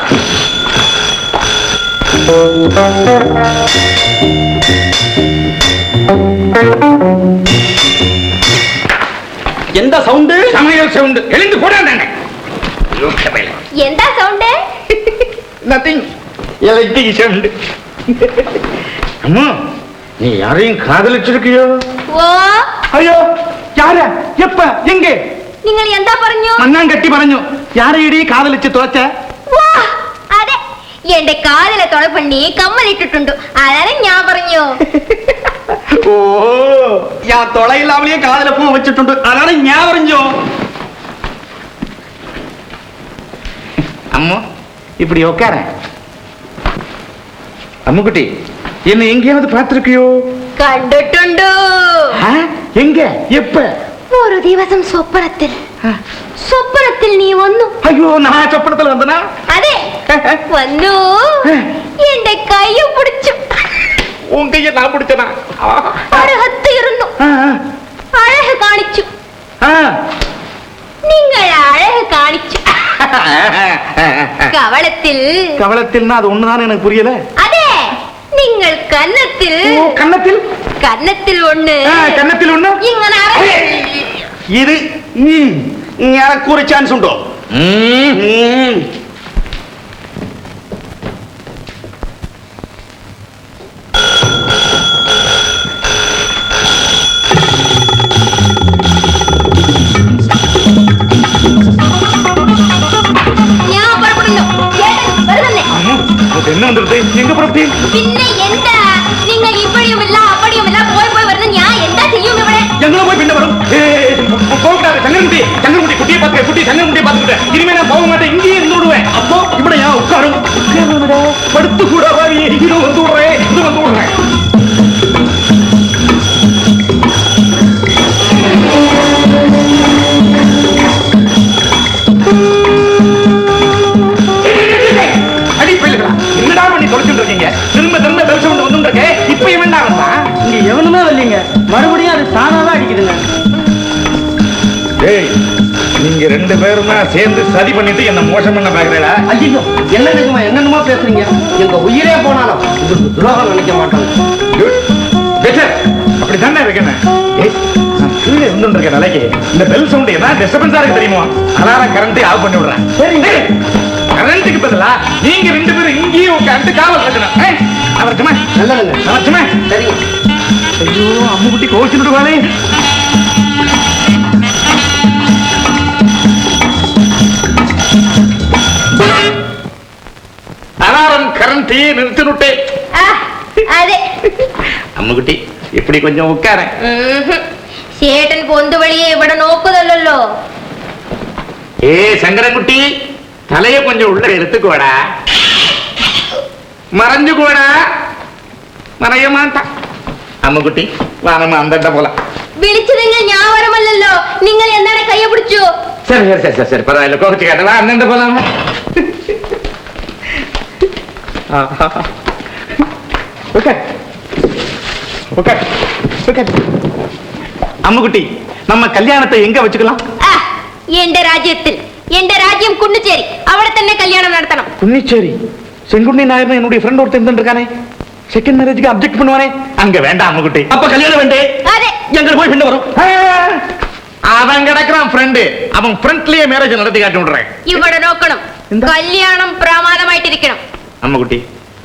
எந்த சவுண்டு? சமையல் சவுண்டு. எழுந்து போடாங்க. எந்த சவுண்டு? நத்திங். Electric sound. அம்மா, நீ யாரையும் காதலிச்சிருக்கியோ? ஓ, ஐயோ, யார? எப்ப? எங்க? നിങ്ങൾ എന്താ പറഞ്ഞു? മണ്ണാങ്കട്ടി പറഞ്ഞു. யாரையடி காதலிச்சு தோச்ச? വാ, അതെ, എന്റെ കാതിലെ തൊള പണ്ണി കമ്മലിട്ടിട്ടുണ്ട്. അതാണ് ഞാൻ പറഞ്ഞു. ഓ, ഞാൻ തൊളയില്ലാമലേ കാതിലെ പൂ വെച്ചിട്ടുണ്ട്. അതാണ് ഞാൻ പറഞ്ഞു. அம்மா, இப்படி உட்கார. அம்முக்குட்டி, என்ன எங்கேயாவது பார்த்திருக்கியோ? കണ്ടിട്ടുണ്ട്. எங்க? எப்ப? ഒരു ദിവസം സ്വപ്നത്തിൽ നീ വന്നു. ஐயோ, நான் சொப்பனத்துல வந்தனா? അതെ, വന്നു. എന്റെ കൈയും പിടിച്ചു. உன் கையை நான் பிடிச்சனா? അഴകത്തിരുന്നു. അഴക് കാണിച്ചു. നിങ്ങൾ അഴക് കാണിച്ചു. கவலத்தில்னா அது ஒண்ணுதானே எனக்கு புரியல. അതെ, നിങ്ങൾ കന്നത്തിൽ. கன்னத்தில்? കന്നത്തിൽ ഒന്ന്. கன்னத்தில் ஒண்ணு. ഇങ്ങനെ ഇത് எனக்கு ஒரு சான்ஸ் உண்டோ? என்ன வந்துருது? எங்க புறப்பட்டு? പിന്നെ എന്താ നിങ്ങൾ ഇപ്പടിയുമില്ല അപ്പടിയുമില്ല പോയി വരുന്ന ഞാൻ എന്താ ചെയ്യും ഇവിടെ? எங்களும் போய் பின்ன வரும். போகக்கூடாது. சங்கரமுட்டி குட்டியை பார்த்து, குட்டி சங்கரமுட்டியை பார்த்துக்கிட்டேன். இனிமே நான் போக மாட்டேன், இங்கேயே இருந்து விடுவேன். அப்போ இப்படி ஏன் உட்காரும்? படுத்து கூட இது வந்து விடுறேன், இது வந்து விடுறேன். அடி போயிடுறா. என்னடா பண்ணி தொலைச்சுட்டு இருக்கீங்க? திரும்ப பெருசு கொண்டு வந்து இப்ப இவன் ரெண்டு பேருமா சேர்ந்து சதி பண்ணிட்டு என்ன மோசம் பண்ண பாக்குறா? ஐயோ என்னென்னமா பேசுறீங்க? எங்க உயிரே போனாலும் இதுக்கு துரோகம் நினைக்க மாட்டாங்க. அப்படி தானே இருக்கேன். கீழே இருந்துருக்க நிலைக்கு இந்த பெல் சவுண்ட் என்ன டிஸ்டர்பன்ஸா இருக்கு தெரியுமா? அலாரம் கரண்ட் ஆஃப் பண்ணி விடுறேன். சரி, கரண்ட்டுக்கு பதிலா நீங்க ரெண்டு பேரும் இங்கேயே உட்காந்து காவல் கட்டணும். அவர்க்குமா நல்லதுங்க. அவர்க்குமா சரி. ஐயோ அம்முக்குட்டி கோச்சு விடுவாளே. அலாரம் கரண்ட் நிறுத்தினுட்டேன். അതെ അമ്മുകുട്ടി இப்படி கொஞ்சம் உட்கார. ചേട്ടൻ പൊന്തു വഴിയെ ഇവിടെ നോക്കുന്നല്ലോ. ஏ சங்கரன்குட்டி தலைய கொஞ்சம் உள்ள எடுத்துக்கோடா. மறைஞ்சுக்கோடா. மறைய மாட்டான். അമ്മുകുട്ടി വാ നമ്മ അന്തട്ട പോലാം. വിളിച്ചതെങ്കിൽ ഞാൻ വരമല്ലല്ലോ. നിങ്ങൾ എന്താണ് കയ്യെ പിടിച്ചു? சரி சரி சரி சரி பரவாயில்ல கோச்சு கேட்டவா அந்தண்ட போலாம். അമ്മുകുട്ടി നമ്മ കല്യാണത്തെ എങ്ക വെച്ചുக்கலாம்? എന്റെ രാജ്യത്തിൽ. എന്റെ രാജ്യം കുന്നിച്ചേരി. അവിടെ തന്നെ കല്യാണം നടത്തണം. കുന്നിച്ചേരി? செங்குண்ணி நாயர் என்னுடைய ஃப்ரெண்ட் ஒருத்தர் இருந்திருக்கானே, செகண்ட் மேரேஜ்க்கு அப்ஜெக்ட் பண்ணுவானே, அங்க வேண்டாம் அம்முகுட்டி. அப்ப கல்யாணம் வேண்டே. അതെ எங்க போய் ஃப்ரெண்ட் வரும். அவன் கிடக்குறான் ஃப்ரெண்டு. அவன் ஃப்ரெண்ட்லயே மேரேஜ் நடத்தி காட்டி விடுறேன். ഇവിടെ നോക്കണം. കല്യാണം പ്രമാദമായിട്ടിരിക്കണം. அம்முகுட்டி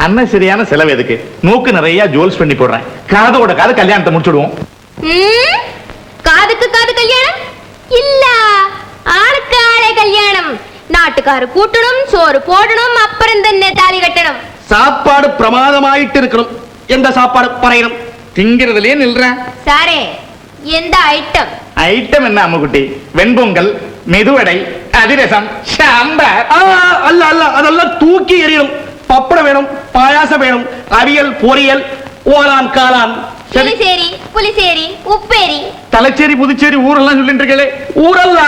அண்ணன் சரியான செலவு எதுக்கு? மூக்கு நிறைய ஜுவல்ஸ் பண்ணி போடுறேன். காதோட காது கல்யாணத்தை முடிச்சுடுவோம். കാതുക്ക് കാത് കല്യാണം ഇല്ല. ആൾക്ക് ആളെ കല്യാണം. നാട്ടുകാർ കൂട്ടണം, ചോറ് പോടണം, അപ്പുറം തന്നെ താലി കെട്ടണം. சாப்பாடு பிரமாதமாயிட்டு இருக்கணும். எந்த சாப்பாடு பறையணும்? திங்கிறதுலயே நில்றேன். സാറേ എന്താ ഐറ്റം? ஐட்டம் என்ன அம்முகுட்டி? வெண்பொங்கல், மெதுவடை, அதிரசம், சாம்பார். அல்ல அல்ல அதெல்லாம் தூக்கி எறியணும். பப்படம் வேணும், பாயாசம் வேணும், அவியல், பொரியல், ஓலான் காளான். പുളിശ്ശേരി, പുളിശ്ശേരി, ഉപ്പേരി. தலைச்சேரி புதுச்சேரி ஊரெல்லாம் சொல்லிட்டு இருக்கே. ஊரல்ல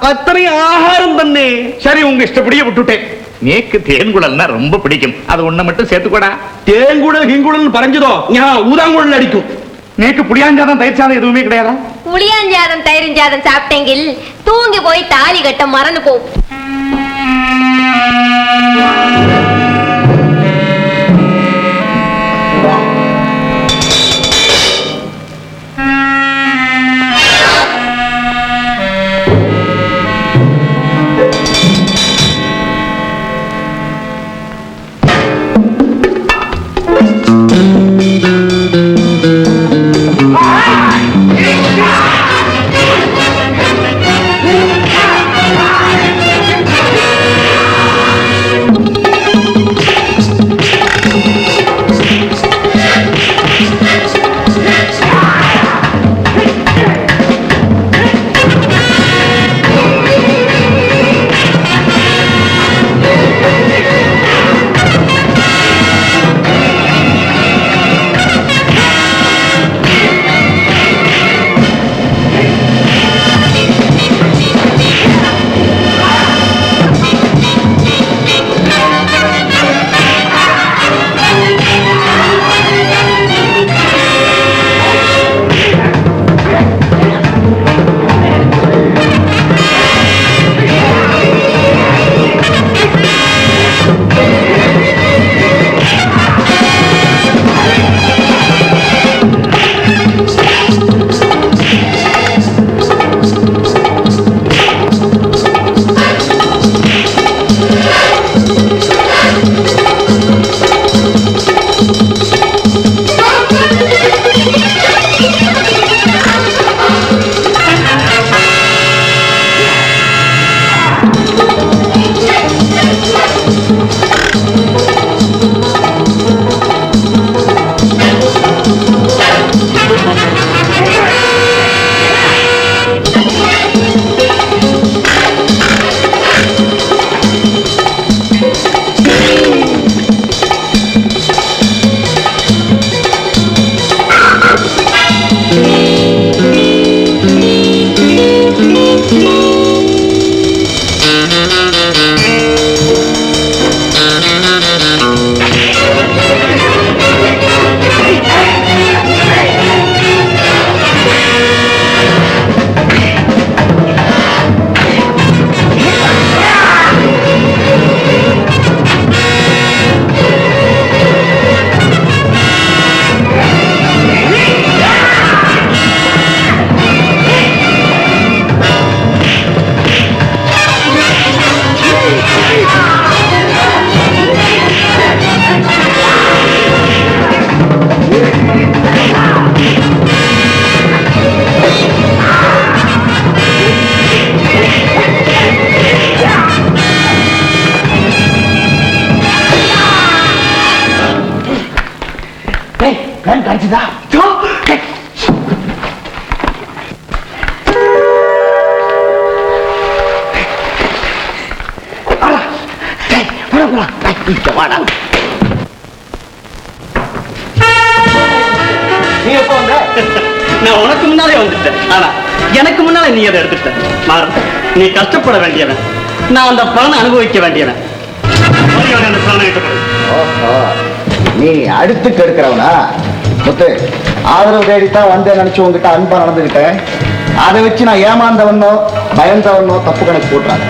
அத்தனை ஆகாரம் தண்ணே. சரி உங்க இஷ்டப்படியே விட்டுட்டேன். நேக்கு தேன்குழல்னா ரொம்ப பிடிக்கும். அது ஒண்ணு மட்டும் சேர்த்துக்கூடா. தேங்குடல் ஹிங்குடல் பறஞ்சதோ ஞான் ஊதாங்குழல் அடிக்கும். நேக்கு புளியாஞ்சாதம் தயிர் சாதம் எதுவுமே கிடையாதா? പുളിയാഞ്ചാതം തൈരിഞ്ചാതം സാപ്പിട്ടെങ്കിൽ തൂങ്ങി പോയി താലി കെട്ട മറന്നു പോകും. பிளான் கிடைச்சதா? நீ எப்போ வந்த? நான் உனக்கு முன்னாலே வந்துட்டேன். ஆனா எனக்கு முன்னாலே நீ அதை எடுத்துட்ட. மாறன், நீ கஷ்டப்பட வேண்டியவன், நான் அந்த பலனை அனுபவிக்க வேண்டியவன். அந்த பலனை ஏற்றுக்கொடு. ஓஹோ, நீ அடுத்து கெடுக்கிறவனா? முத்து, ஆதரவு தேடித்தான் வந்தேன் நினைச்சு உங்ககிட்ட அன்பா நடந்துகிட்டேன். அதை வச்சு நான் ஏமாந்தவனோ பயந்தவனோ தப்பு கணக்கு போட்டுறாங்க.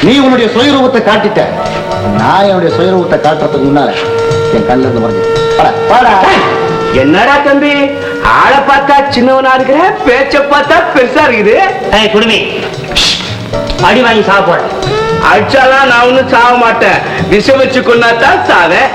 நீ உன்னுடைய சுயரூபத்தை காட்டிட்ட, நான் என்னுடைய சுயரூபத்தை காட்டுறதுக்கு முன்னால என் கண்ணில் இருந்து மறைஞ்சு என்னடா தம்பி, ஆளை பார்த்தா சின்னவனா இருக்கிற, பேச்ச பார்த்தா பெருசா இருக்குது. குடுமி அடி வாங்கி சாக போற. அடிச்சாலாம் நான் ஒண்ணும் சாக மாட்டேன், விஷம் வச்சு கொண்டாதான் சாவேன்.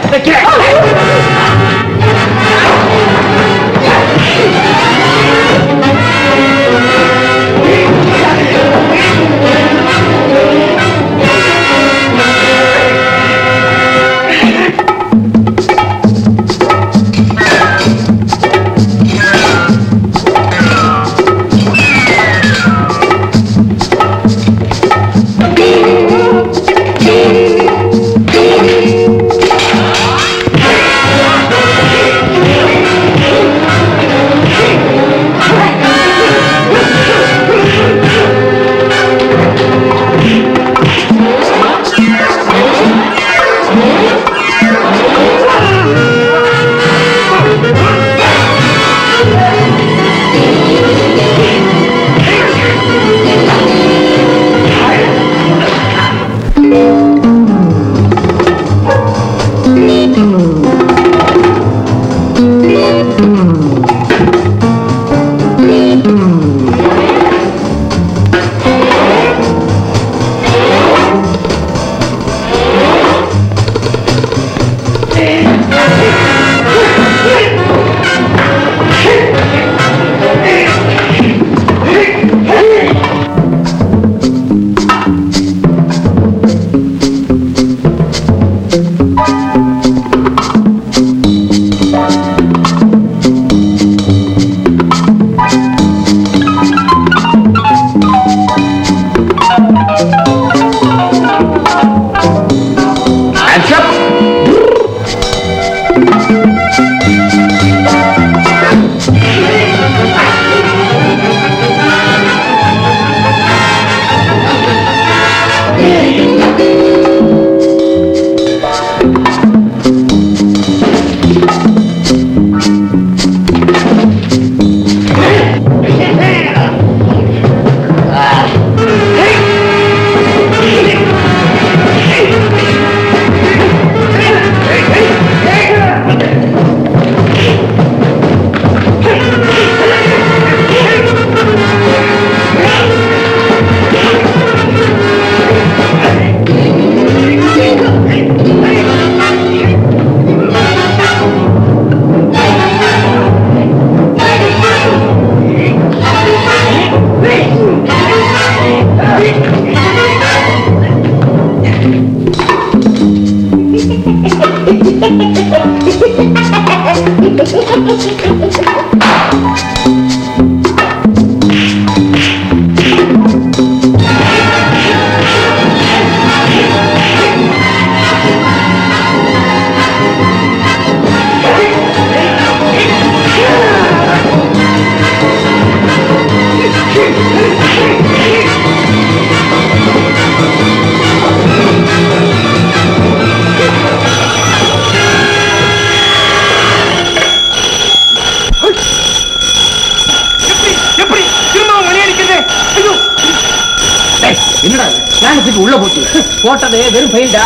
உள்ள போச்சு. போட்டது வெறும் பெயிண்டா.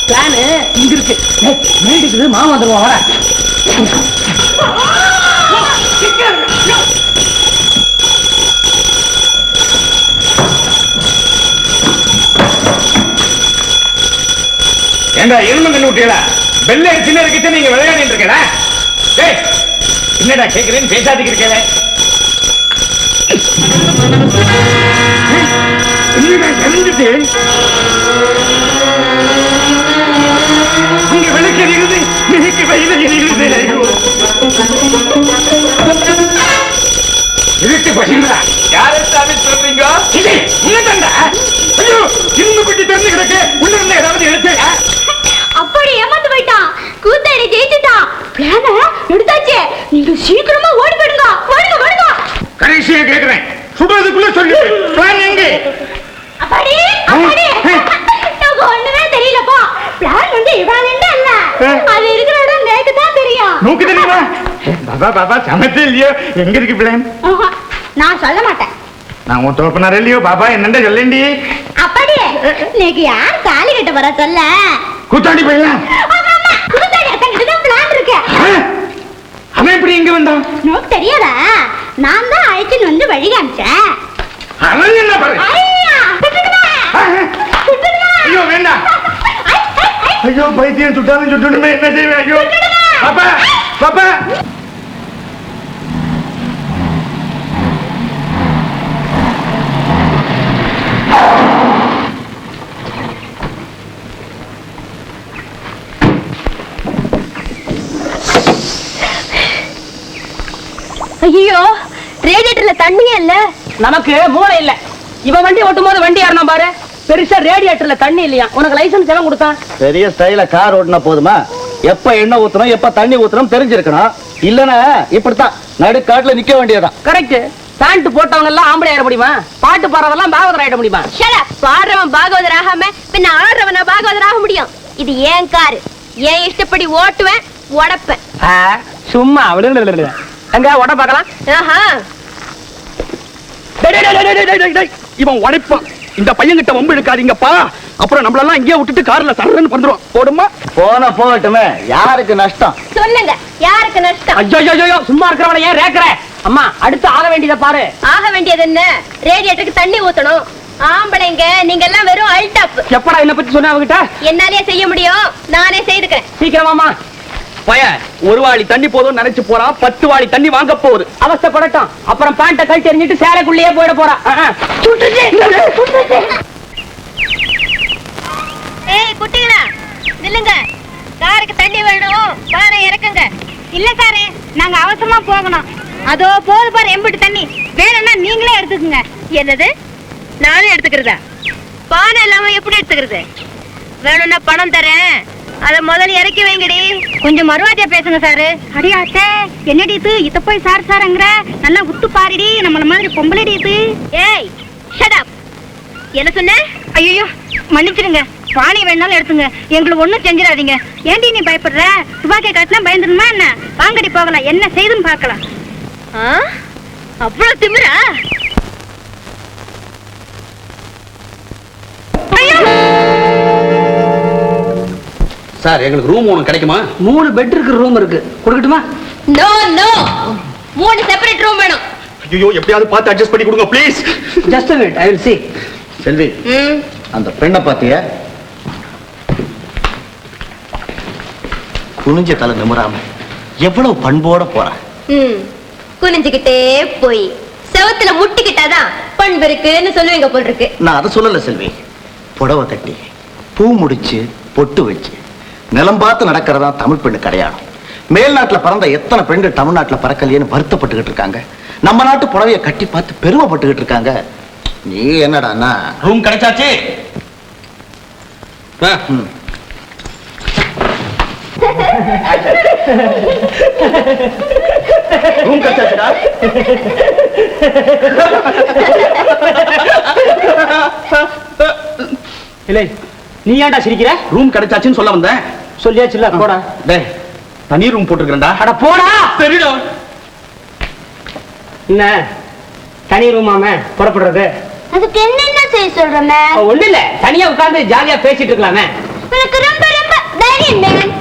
பிளானு இங்க இருக்கு. மேண்டுக்குது மாமா வந்துருவான். வர ஏண்டா இரும்பு கண்ணு விட்டீங்களா? பெல்ல சின்ன இருக்கிட்ட நீங்க விளையாடிட்டு இருக்கல. டேய் என்னடா கேக்குறேன்னு பேசாதீங்க இருக்கல. என்னடா இறந்துட்டு இங்க விளக்கு எரியுது, மிதிக்கு வயல எரியுது. சொல்லு பிளான் எங்க அப்பாடி அப்பாடி எனக்கு ஒண்ணுமே தெரியலப்பா. பிளான் வந்து இவான் இல்ல அது இருக்கிற இடம் நேக்கு தான் தெரியும். நோக்கு தெரியுமா பாபா பாபா சமத்து இல்லையோ எங்க இருக்கு பிளான் நான் சொல்ல மாட்டேன். நான் உன் தோப்பினார் இல்லையோ பாபா என்னண்ட சொல்லண்டி அப்பாடி நீக்கு யார் தாலி கட்ட வர சொல்ல கூத்தாடி பையன் புதுசாடி அத்தங்கிட்ட தான் பிளான் இருக்கு. அவன் எப்படி இங்க வந்தான் நோக்கு தெரியாதா? நான் தான் அழைச்சின்னு வந்து வழி காமிச்சேன். அவன் என்ன பாரு ஐயா ஐயோ வேண்டாம் ஐயோ பைத்தியம் சுட்டாலும் சுட்டணுமே என்ன செய்வேன் ஐயோ பாப்பா பாப்பா ஐயோ ரேடியேட்டர்ல தண்ணியே இல்ல. நமக்கு மூளை இல்ல. இவன் வண்டி ஓட்டும் போது வண்டி ஏறணும் பாரு. பெருசா ரேடியேட்டர்ல தண்ணி இல்லையா? உனக்கு லைசன்ஸ் எல்லாம் கொடுத்தான்? பெரிய ஸ்டைல கார் ஓட்டினா போதுமா? எப்ப எண்ணெய் ஊத்தணும் எப்ப தண்ணி ஊத்தணும் தெரிஞ்சிருக்கணும். இல்லனா இப்படித்தான் நடுக்காட்டுல நிக்க வேண்டியதான். கரெக்ட். பேண்ட் போட்டவங்க எல்லாம் ஆம்பளை ஆயிட முடியுமா? பாட்டு பாடுறதெல்லாம் பாகவதர் ஆயிட முடியுமா? பாடுறவன் பாகவதர் ஆகாம பின்ன ஆடுறவனா பாகவதர் ஆக முடியும்? இது ஏன் காரு, ஏன் இஷ்டப்படி ஓட்டுவேன் உடப்பேன். சும்மா எங்க உட பார்க்கலாம். இவன் உடைப்பான். இந்த பையன் கிட்ட வம்பு எடுக்காதீங்கப்பா. அப்புறம் நம்மளெல்லாம் இங்கே விட்டுட்டு கார்ல சரன்னு பண்றோம். போடுமா போன போகட்டுமே, யாருக்கு நஷ்டம்? சொல்லுங்க யாருக்கு நஷ்டம்? ஐயோ சும்மா இருக்கிறவன ஏன் ரேக்குற? அம்மா அடுத்து ஆக வேண்டியதை பாரு. ஆக வேண்டியது என்ன? ரேடியேட்டருக்கு தண்ணி ஊத்தணும். ஆம்பளைங்க நீங்க எல்லாம் வெறும் அல்டாப். எப்படா என்ன பத்தி சொன்ன அவகிட்ட? என்னாலே செய்ய முடியும், நானே செய்துக்கிறேன். சீக்கிரமாமா. பையன் ஒரு வாளி தண்ணி போதும் நினைச்சு போறான். 10 வாளி தண்ணி வாங்க போகுது. அவஸ்தைப்படட்டும். அப்புறம் பேண்ட கழட்டி எறிஞ்சிட்டு சேலைக்குள்ளேயே போயிட போறா. ஏய் குட்டிங்களா நில்லுங்க. காருக்கு தண்ணி வேணும், காரை இறக்குங்க. இல்ல சாரே, நாங்க அவசரமா போகணும். அதோ போது பாரு எம்பிட்டு தண்ணி. வேணும்னா நீங்களே எடுத்துக்கங்க. என்னது நானே எடுத்துக்கிறதா? பானை இல்லாம எப்படி எடுத்துக்கிறது? வேணும்னா பணம் தரேன், அத முதல்ல இறக்கி வைங்கடி. கொஞ்சம் மறுவாதியா பேசுங்க சாரு. அடியாத்தே என்னடி இது இத போய் சார் சார்ங்கற? நல்லா உத்து பாருடி, நம்மள மாதிரி பொம்பளைடி இது. ஏய் ஷட் அப். என்ன சொன்ன? ஐயோ மன்னிச்சிடுங்க. பானை வேணாலும் எடுத்துங்க, எங்களுக்கு ஒண்ணும் செஞ்சிடாதீங்க. ஏண்டி நீ பயப்படுற? துபாக்கி காட்டினா பயந்துருமா என்ன? வாங்கடி போகலாம், என்ன செய்துன்னு பார்க்கலாம். அவ்வளவு திமிரா? சார் எங்களுக்கு ரூம் ஒன்று கிடைக்குமா? 3 பெட் இருக்கிற ரூம் இருக்கு, கொடுக்கட்டுமா? நோ நோ, 3 செப்பரேட் ரூம் வேணும். ஐயோ எப்படியாவது பார்த்து அட்ஜஸ்ட் பண்ணி கொடுங்க please. Just a minute, I will see. செல்வி, அந்த பெண்ணை பாத்தியா? குனிஞ்ச தலை நிமிராம எவ்வளவு பண்போட போறா. குனிஞ்சுக்கிட்டே போய் செவத்துல முட்டிக்கிட்டாதான் பண்பு இருக்குன்னு சொல்லுவீங்க போல் இருக்கு. நான் அதை சொல்லல செல்வி. புடவை கட்டி பூ முடிச்சு பொட்டு வச்சு நிலம் பார்த்து நடக்கிறதா தமிழ் பெண்ணு கிடையாது. மேல்நாட்டுல பிறந்த எத்தனை பெண்கள் தமிழ்நாட்டுல பறக்கலையேன்னு வருத்தப்பட்டுக்கிட்டு இருக்காங்க. நம்ம நாட்டு புடவையை கட்டி பார்த்து பெருமைப்பட்டுக்கிட்டு இருக்காங்க. நீ என்னடான்னா ரூம் கிடைச்சாச்சு. ரூம் கிடைச்சாச்சுடா. இல்லை நீ ஏன்டா சிரிக்கிற? ரூம் கிடைச்சாச்சுன்னு சொல்ல வந்தேன். சொல்லியாச்சுல்ல, போடா. டேய் தனி ரூம் போட்டுருக்கேன்டா. அட போடா. சரிடா. என்ன தனி ரூமாம புறப்படுறது? அதுக்கு என்னென்ன செய்ய சொல்றமே? ஒண்ணு இல்ல, தனியா உட்கார்ந்து ஜாலியா பேசிட்டு இருக்கலாமே. எனக்கு ரொம்ப ரொம்ப தைரியம் மேன்.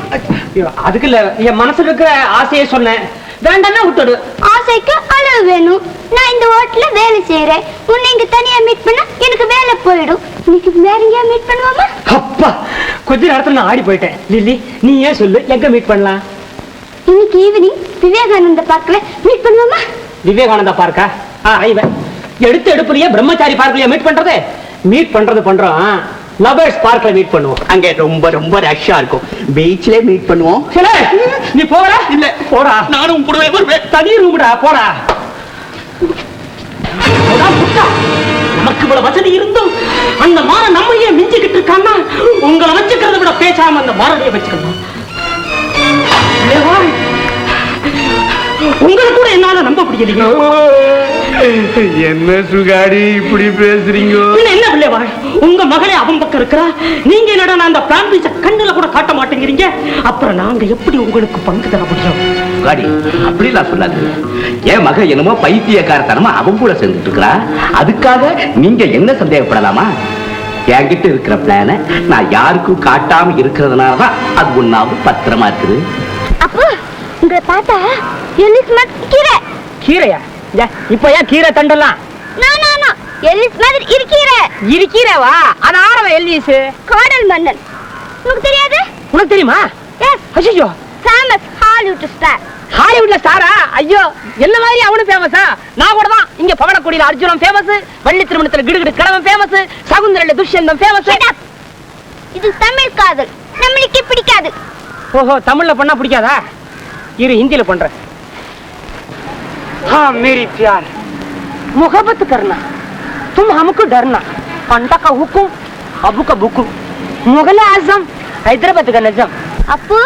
அதுக்கு இல்ல, என் மனசுல இருக்கிற ஆசையை சொன்னேன். வேண்டாம்னா விட்டுடு. ஆசைக்கு அளவு வேணும். நான் இந்த ஹோட்டல்ல வேலை செய்யறேன். உன்னை இங்க தனியா மீட் பண்ணா எனக்கு வேலை போயிடும். இன்னைக்கு வேற எங்கேயா மீட் பண்ணுவோமா? அப்பா கொஞ்ச நேரத்துல நான் ஆடி போயிட்டேன். லில்லி நீ ஏன் சொல்லு, எங்க மீட் பண்ணலாம்? இன்னைக்கு ஈவினிங் விவேகானந்த பார்க்கல மீட் பண்ணுவோமா? விவேகானந்தா பார்க்கா? இவன் எடுத்து எடுப்புலயே பிரம்மச்சாரி பார்க்கலையா மீட் பண்றது? மீட் பண்றது பண்றோம். லவர்ஸ் பார்க்ல மீட் பண்ணுவோம். அங்க ரொம்ப ரொம்ப ரஷ்ஷா இருக்கும். பீச்ல மீட் பண்ணுவோம். நீ போடா. இல்ல போடா. நானும் கூடவே வருவேன். தனி ரூம்டா, போடா. நமக்கு இவ்வளவு வசதி இருந்தும் அந்த மாரம் நம்ம ஏன் மிஞ்சிக்கிட்டு இருக்கான்னா, உங்களை வச்சுக்கிறத விட பேசாம அந்த மாரடியை வச்சுக்கணும். உங்களுக்கு கூட என்னால நம்ப முடியலைங்க. என்ன சுகாடி இப்படி பேசுறீங்க? என்ன பிள்ளைவா, உங்க மகளே அவன் பக்கம் இருக்கிறா, நீங்க என்னடா அந்த பிளான் பீஸ கண்ணுல கூட காட்ட மாட்டேங்கிறீங்க. அப்புறம் நாங்க எப்படி உங்களுக்கு பங்கு தர முடியும்? சுகாடி அப்படிலாம் சொல்லாது. என் மக என்னமோ பைத்தியக்காரத்தனமா அவன் கூட சேர்ந்துட்டு இருக்கிறா. அதுக்காக நீங்க என்ன சந்தேகப்படலாமா? என்கிட்ட இருக்கிற பிளான நான் யாருக்கும் காட்டாம இருக்கிறதுனாலதான் அது ஒன்னாவது பத்திரமா இருக்குது. அப்போ உங்களை பார்த்தா எலிஸ் மாதிரி கீரை. கீரையா? இப்ப ஏன் கீரை தண்டலாம்? எலிஸ் மாதிரி இருக்கீரவா? அது ஆரவ எல்லிஸ் காடல் மன்னன். உனக்கு தெரியாது? உனக்கு தெரியுமா? ஐயோ, ஃபேமஸ் ஹாலிவுட் ஸ்டார். ஹாலிவுட்ல ஸ்டாரா? ஐயோ, என்ன மாதிரி அவனும் ஃபேமஸா? நான் கூட தான். இங்க பவனக்குடியில அர்ஜுனன் ஃபேமஸ், வள்ளி திருமணத்துல கிடுகிடு கிழவன் ஃபேமஸ், சகுந்தரில துஷ்யந்தம் ஃபேமஸ். இது தமிழ் காதல், நம்மளுக்கு பிடிக்காது. ஓஹோ, தமிழ்ல பண்ணா பிடிக்காதா? இரு, ஹிந்தியில பண்றேன். हाँ मेरी प्यार, मोहब्बत करना, तुम हमको डरना, अंडा का हुक्म, अबू का बुकुम, मुगल आजम, हैदराबाद का नजम. அப்போ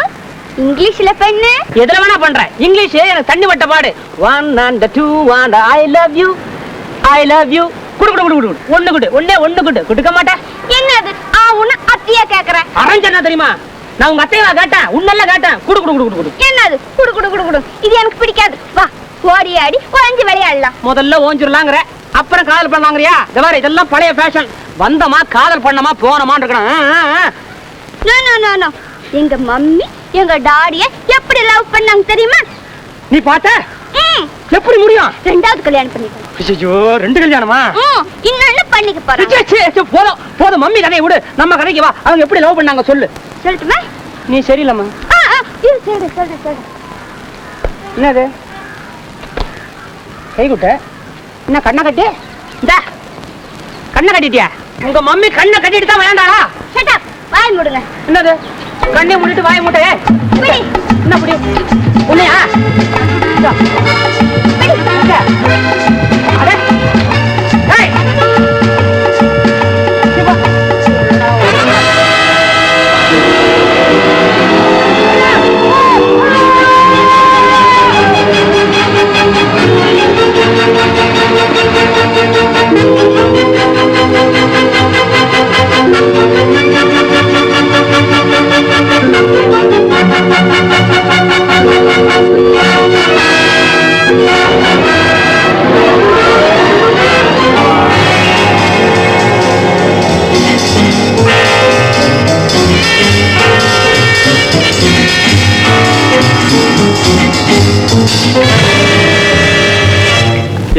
இங்கிலீஷ்ல பண்ணு. எதுல வேணா பண்றேன். இங்கிலீஷ் எனக்கு தண்ணி வட்ட பாடு. 1 and 2 and I love you, I love you. குடு குடு குடு குடு. ஒண்ணு குடு. ஒண்ணு குடு. குடுக்க மாட்டேன். என்னது? உன்ன அத்தியா கேக்குறேன். அரஞ்சனா தெரியுமா? நான் உங்க அத்தையவா கேட்டேன், உன்னல்ல கேட்டேன். குடு குடு குடு குடு. என்னது? குடு குடு குடு குடு. இது எனக்கு பிடிக்காது. வா, ஓடி ஆடி குழஞ்சு விளையாடலாம். முதல்ல ஓஞ்சிரலாங்கற, அப்புறம் காதல் பண்ணலாங்கறியா? இதெல்லாம் பழைய ஃபேஷன். வந்தமா காதல் பண்ணமா போனமான்னு இருக்கணும். நோ. எங்க மம்மி எங்க டாடிய எப்படி லவ் பண்ணாங்க தெரியுமா? நீ பாத்த? எப்படி முடியும்? ரெண்டாவது கல்யாணம் பண்ணிட்டாங்க. ஐயோ, ரெண்டு கல்யாணமா? இன்னொன்னு பண்ணிக்க போறாங்க. போதும் மம்மி கதையை விடு, நம்ம கதைக்கு வா. அவங்க எப்படி லவ் பண்ணாங்க சொல்லு. சொல்லட்டுமா? நீ சரியில்லம்மா. சொல்லு. என்னது கை குட்ட? என்ன கண்ணை கட்டி? இந்த கண்ணை கட்டிட்டியா? உங்க மம்மி கண்ணை கட்டிட்டு தான் விளையாண்டாளா? ஷட் அப், வாய் மூடுங்க. என்னது கண்ணை மூடிட்டு வாய் மூட்டே? என்ன புடி உன்னையா? அட ஏய், சிவா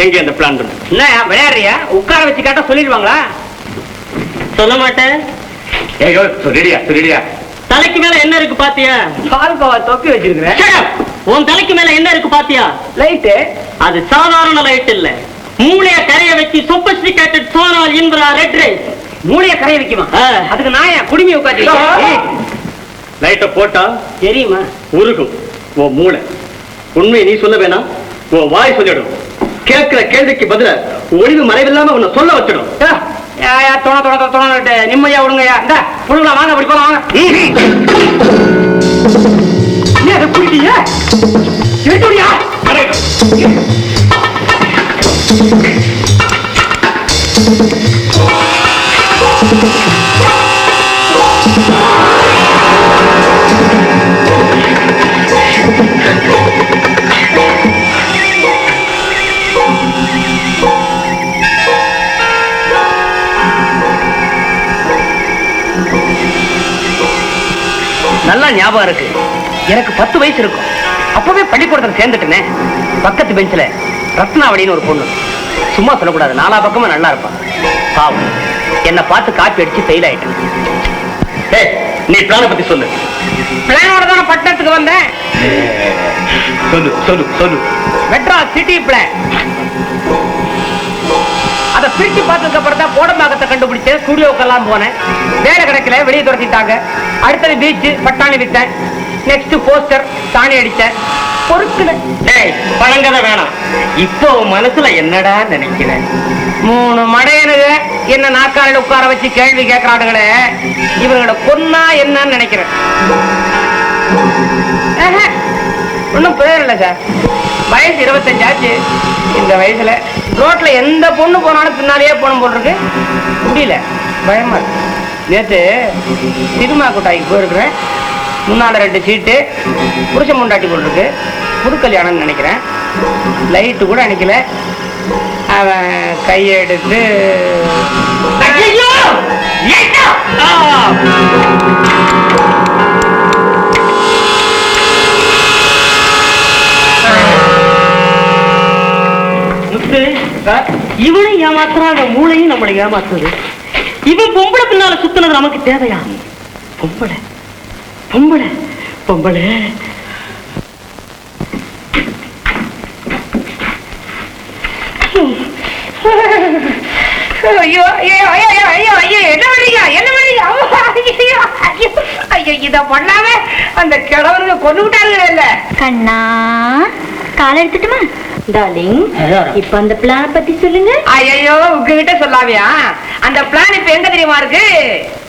எங்க இந்த பிளான் பண்ணு? என்ன விளையாடுறியா? உட்கார வச்சு கேட்டா சொல்லிடுவாங்களா? சொல்ல மாட்டேன். ஏயோ, சொல்லிடியா. தலைக்கு மேல என்ன இருக்கு பாத்தியா? பால்கோவா தொப்பி வச்சிருக்கிறேன். உன் தலைக்கு மேல என்ன இருக்கு பாத்தியா? லைட்டு. அது சாதாரண லைட் இல்ல, மூளைய கரைய வச்சு sophisticated solar infrared rays. மூளைய கரைய வைக்குமா? அதுக்கு நான் ஏன் குடுமி உட்காந்து லைட்ட போட்டா தெரியுமா? உருகும் உன் மூளை. உண்மையை நீ சொல்ல வேணாம், உன் வாய் சொல்லிடும். கேட்கிற கேள்விக்கு பதில ஒளிவு மறைவில்லாம உன்னை சொல்ல வச்சிடும். நிம்மதியா விடுங்கய்யா. இந்த புழுங்களா வாங்க, அப்படி போலாம் வாங்க. புரியுதியா? எடுத்துடியா? நல்லா ஞாபகம் இருக்கு. எனக்கு 10 வயசு இருக்கும். அப்பவே பள்ளிக்கூடத்துல சேர்ந்துட்டேனே. பக்கத்து பெஞ்சில ரத்னாவளின்னு ஒரு பொண்ணு. சும்மா சொல்லக்கூடாது, நாலா பக்கமும் நல்லா இருப்பான். பாவம், என்னை பார்த்து காப்பி அடிச்சு ஃபெயில் ஆயிட்டேன். நீ பிளான பத்தி சொல்லு. பிளானோட தானே பட்டணத்துக்கு வந்தேன். சொல்லு. Madras city plan. அதை பிரிச்சு பார்த்ததுக்கு அப்புறம் தான் கோடம்பாக்கத்தை கண்டுபிடிச்சேன். ஸ்டுடியோக்கெல்லாம் போனேன். வேலை கிடைக்கல, வெளியே துரத்திட்டாங்க. அடுத்தது பீச், பட்டாணி வித்தேன். நெக்ஸ்ட் போஸ்டர், தானி அடிச்சேன். பொறுக்கல. பழங்கதை வேணாம். இப்போ மனசுல என்னடா நினைக்கிறேன்? 3 மடையனுங்க என்ன நாக்காளில உட்கார வச்சு கேள்வி கேட்கறானுங்களே, இவங்களோட பொண்ணா என்னன்னு நினைக்கிறேன். ஒன்னும் பிரயோஜனம் இல்லை சார். வயசு 25 ஆச்சு. இந்த வயசுல ரோட்ல எந்த பொண்ணு போனாலும் பின்னாலேயே போன போல் இருக்கு. முடியல, பயமா இருக்கு. நேத்து சினிமா கொட்டாய்க்கு போயிருக்கிறேன். முன்னால 2 சீட்டு புருஷ முண்டாட்டி போல் இருக்கு. புது கல்யாணம்னு நினைக்கிறேன். லைட்டு கூட அணைக்கல. அவன் கையெடுத்து இவனை ஏமாத்துறான், மூளையும் நம்மளை ஏமாத்துது. இவன் பொம்பளை பின்னால சுத்தினது நமக்கு தேவையா? பொம்பளை பொம்பளை பொம்பளை ஐயோ ஐயோ ஐயோ ஐயோ ஐயோ என்ன பண்ணீங்க, என்ன பண்ணீங்க? ஐயோ இத பண்ணாம அந்த கிழவனுங்க கொண்டு விட்டாருங்க. இல்ல கண்ணா, காலை எடுத்துட்டுமா டார்லிங்? இப்ப அந்த பிளான் பத்தி சொல்லுங்க. ஐயோ உங்ககிட்ட சொல்லாமையா? அந்த பிளான் இப்ப எங்க தெரியுமா இருக்கு?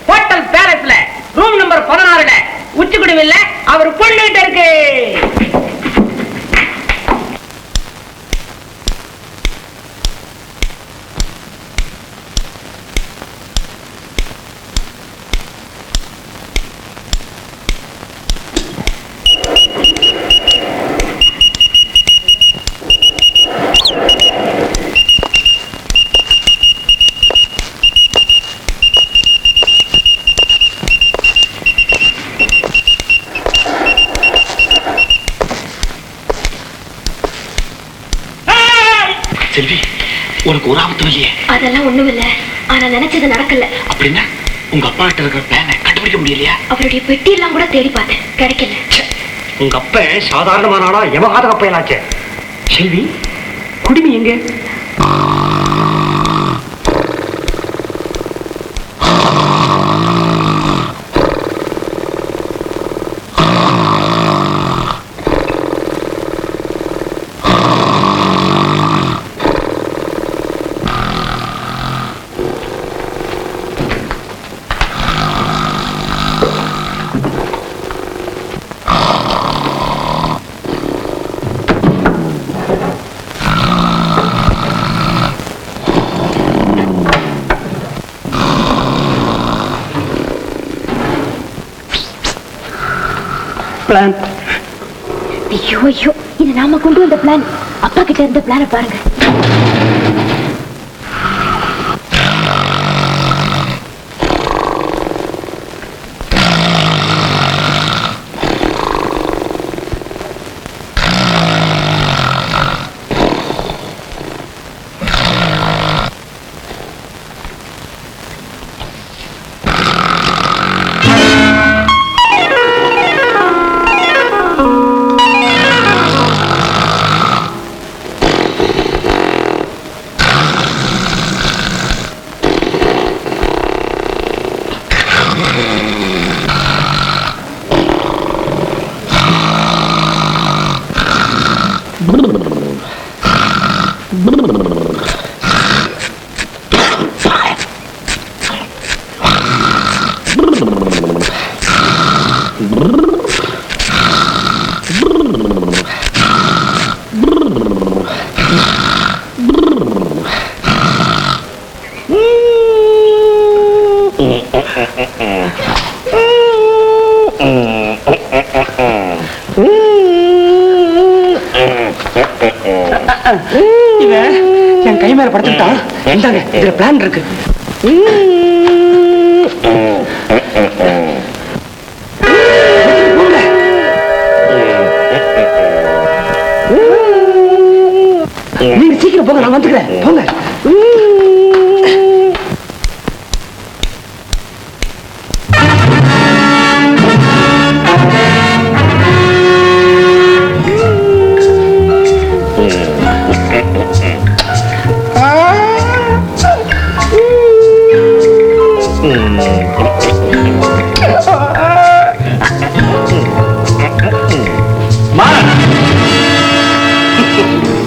ஹோட்டல் பேலஸ்ல ரூம் நம்பர் 16ல உச்சி குடுமில்ல அவர் பொண்ணுகிட்ட இருக்கு. செல்வி, உனக்கு ஒரு ஆபத்தும் இல்லையே? அதெல்லாம் ஒண்ணும் இல்ல. ஆனா நினைச்சது நடக்கல. அப்படின்னா உங்க அப்பா கிட்ட இருக்கிற பிளானை கண்டுபிடிக்க முடியலையா? அவருடைய பெட்டி எல்லாம் கூட தேடி பார்த்தேன், கிடைக்கல. உங்க அப்ப சாதாரணமான ஆளா எவகாத அப்பையலாச்சே. செல்வி, குடிமி எங்க? பிளான். ஐயோ ஐயோ, இது நாம கொண்டு வந்த பிளான். அப்பா கிட்ட இருந்த பிளான பாருங்க. இவன் என் கை மேல படுத்துட்டான். இந்தாங்க, இதுல பிளான் இருக்கு. நீங்க சீக்கிரம் போங்க, நான் வந்துக்கிறேன். போங்க.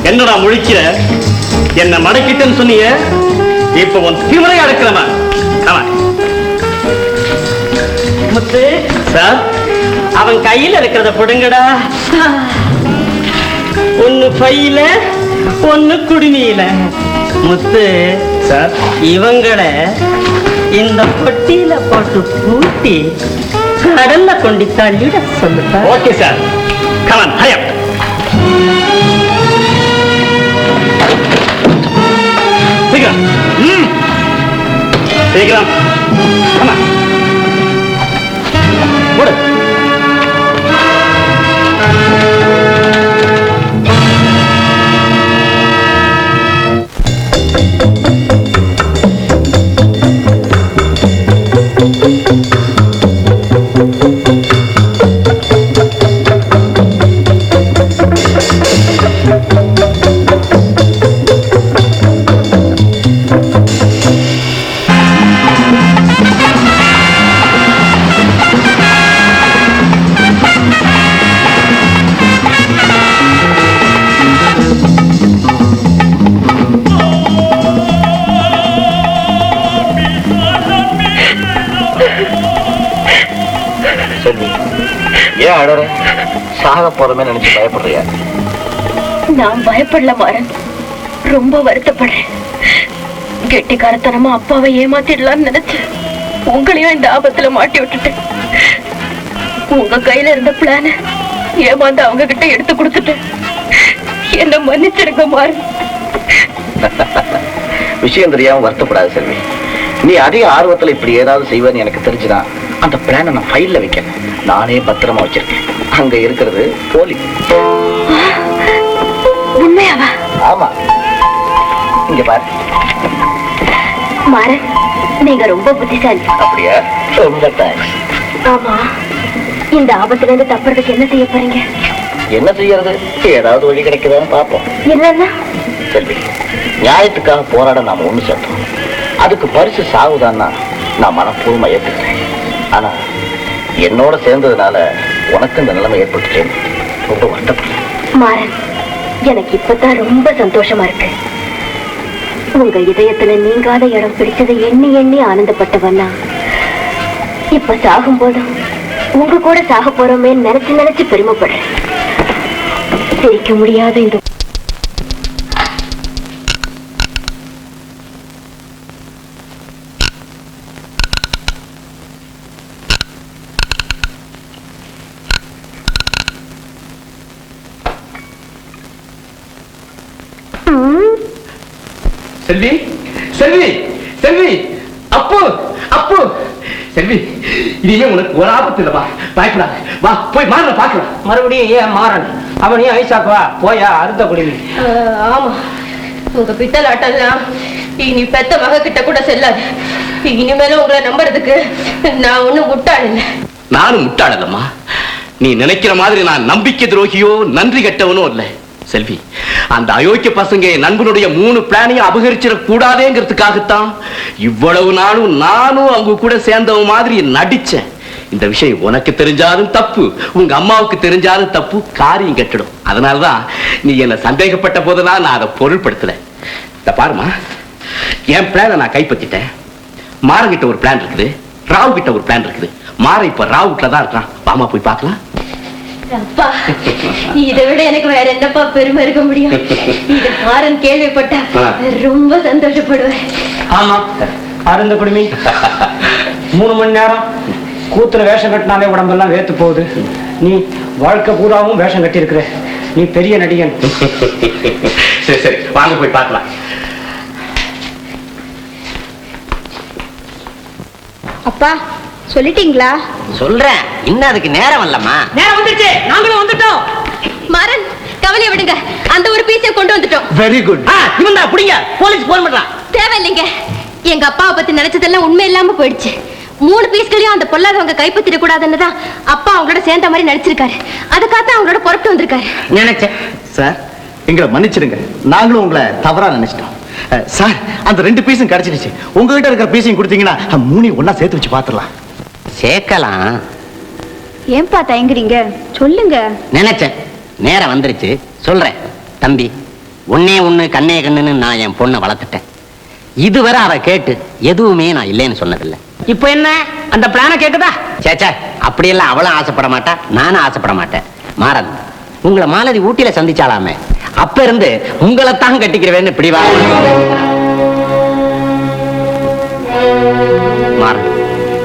என்னடா முழிக்கிற? என்ன மடக்கிட்டேன்னு சொன்னீங்க, இப்ப உன் திமிரை அடக்கிறமா? முத்து சார், அவன் கையில இருக்கிறத புடுங்கடா. ஒண்ணு பையில, ஒண்ணு குடிமையில. முத்து சார் இவங்களை இந்த பொட்டியில போட்டு பூட்டி கடல்ல கொண்டு தள்ளிட சொல்லுப்பா. ஓகே சார், கமான் ஹரி அப். சீக்கிரம் சீக்கிரம் கமான் போடு. ஏன் அழற? சாக போறமே நினைச்சு பயப்படுறியா? நான் பயப்படல மாறன், ரொம்ப வருத்தப்படுறேன். கெட்டிக்காரத்தனமா அப்பாவை ஏமாத்திடலாம்னு நினைச்சு உங்களையும் இந்த ஆபத்துல மாட்டி விட்டுட்டேன். உங்க கையில இருந்த பிளான ஏமாந்து அவங்க கிட்ட எடுத்து கொடுத்துட்டேன். என்ன மன்னிச்சிருங்க மாறன். விஷயம் தெரியாம வருத்தப்படாது செல்வி. நீ அதிக ஆர்வத்துல இப்படி ஏதாவது செய்வேன்னு எனக்கு தெரிஞ்சுதான் அந்த பிளான நான் ஃபைல்ல வைக்கேன். நானே பத்திரமா வச்சிருக்கேன். அங்க இருக்கிறது போலி. உண்மையாவா? ஆமா, இங்க பாரு. மாறன், நீங்க ரொம்ப புத்திசாலி. அப்படியா? ரொம்ப தேங்க்ஸ். ஆமா, இந்த ஆபத்துல இருந்து தப்புறதுக்கு என்ன செய்ய போறீங்க? என்ன செய்யறது? ஏதாவது வழி கிடைக்குதான்னு பாப்போம். என்னன்னா? செல்வி, நியாயத்துக்காக போராட நாம ஒண்ணு சேர்த்தோம். அதுக்கு பரிசு சாவுதான்னா நான் மனப்பூர்வமா ஏற்றுக்கிறேன். ஆனா என்னோட சேர்ந்ததுனால உனக்கு இந்த நிலைமை ஏற்பட்டுச்சேன் ரொம்ப வருத்தப்படுறேன். மாறன், எனக்கு இப்பதான் ரொம்ப சந்தோஷமா இருக்கு. உங்க இதயத்துல நீங்காத இடம் பிடிச்சதை எண்ணி எண்ணி ஆனந்தப்பட்டவன்னா இப்ப சாகும் போதும் உங்க கூட சாக போறோமே நினைச்சு நினைச்சு பெருமைப்படுறேன். சிரிக்க முடியாத இந்த செல்வி செல்வி செல்வி அப்பு அப்பு செல்வி, இனிமே உனக்கு ஒரு ஆபத்து இல்ல. வா, பயப்படாத. வா, போய் மாறன பாக்கலாம். மறுபடியும் ஏன் மாறன்? அவனையும் ஐசாக்குவா போயா அறுத்த குடிமி. ஆமா, உங்க பித்தலாட்டெல்லாம் இனி பெத்த மக கிட்ட கூட செல்லாது. இனிமேலும் உங்களை நம்புறதுக்கு நான் ஒண்ணும் முட்டாள் இல்லை. நானும் முட்டாளல்லம்மா. நீ நினைக்கிற மாதிரி நான் நம்பிக்கை துரோகியோ நன்றி கெட்டவனோ இல்லை. செல்வி, அந்த அயோக்கிய பசங்க நண்பனுடைய 3 பிளானையும் அபகரிச்சிட கூடாதேங்கிறதுக்காகத்தான் இவ்வளவு நாளும் நானும் அவங்க கூட சேர்ந்தவன் மாதிரி நடிச்சேன். இந்த விஷயம் உனக்கு தெரிஞ்சாலும் தப்பு, உங்க அம்மாவுக்கு தெரிஞ்சாலும் தப்பு, காரியம் கெட்டிடும். அதனாலதான் நீ என்ன சந்தேகப்பட்ட போதுதான் நான் அதை பொருள்படுத்தல. இந்த பாருமா, என் பிளானை நான் கைப்பற்றிட்டேன். மாறங்கிட்ட ஒரு பிளான் இருக்குது, ராவு கிட்ட ஒரு பிளான் இருக்குது. மாற இப்ப ராவுட்ல தான் இருக்கான். வாமா போய் பார்க்கலாம். அப்பா, இதை விட எனக்கு வேற என்னப்பா பெருமை இருக்க முடியும்? இது மாறன் கேள்விப்பட்டா ரொம்ப சந்தோஷப்படுவேன். ஆமா, அருந்த குடிமி 3 மணி நேரம் கூத்துல வேஷம் கட்டினாலே உடம்பெல்லாம் வேத்து போகுது. நீ வாழ்க்கை பூராவும் வேஷம் கட்டி இருக்கிற. நீ பெரிய நடிகன். சரி சரி, வாங்க போய் பார்க்கலாம். அப்பா, சொல்லிட்டீங்களா? சொல்றேன், இன்னும் அதுக்கு நேரம் வரலம்மா. நேரம் வந்துருச்சு, நாங்களும் வந்துட்டோம். மாறன், கவலையை விடுங்க, அந்த ஒரு பீஸை கொண்டு வந்துட்டோம். Very good. இவன் தான் புடிங்க, போலீஸ் போன் பண்றான். தேவையில்லைங்க, எங்க அப்பாவை பத்தி நினைச்சதெல்லாம் உண்மை இல்லாம போயிடுச்சு. 3 பீஸ்களையும் அந்த பொல்லாதவங்க கைப்பற்றிட கூடாதுன்னு தான் அப்பா அவங்களோட சேர்ந்த மாதிரி நடிச்சிருக்காரு. அதுக்காக அவங்களோட புறப்பட்டு வந்திருக்காரு. நினைச்சேன் சார், எங்களை மன்னிச்சிடுங்க. நாங்களும் உங்களை தவறா நினைச்சிட்டோம் சார். அந்த 2 பீஸும் கிடைச்சிடுச்சு. உங்ககிட்ட இருக்கிற பீஸையும் கொடுத்தீங்கன்னா 3 ஒண்ணா சேர்த்து வச்சு பாத்துடலாம். சேர்க்கலாம் ஏன்பா தயங்குறீங்க? சொல்லுங்க. நினைச்சேன், நேரம் வந்துருச்சு, சொல்றேன். தம்பி, ஒன்னே ஒண்ணு கண்ணே கண்ணுன்னு நான் என் பொண்ணை வளர்த்துட்டேன். இதுவரை அவ கேட்டு எதுவுமே நான் இல்லைன்னு சொன்னதில்லை. இப்போ என்ன, அந்த பிளான கேக்குதா? சேச்சா, அப்படியெல்லாம் அவளும் ஆசைப்பட மாட்டா, நானும் ஆசைப்பட மாட்டேன். மாறன், உங்களை மாலதி ஊட்டியில சந்திச்சாலாமே, அப்ப இருந்து உங்களைத்தான் கட்டிக்கிறவேன்னு இப்படி வா மாறன்.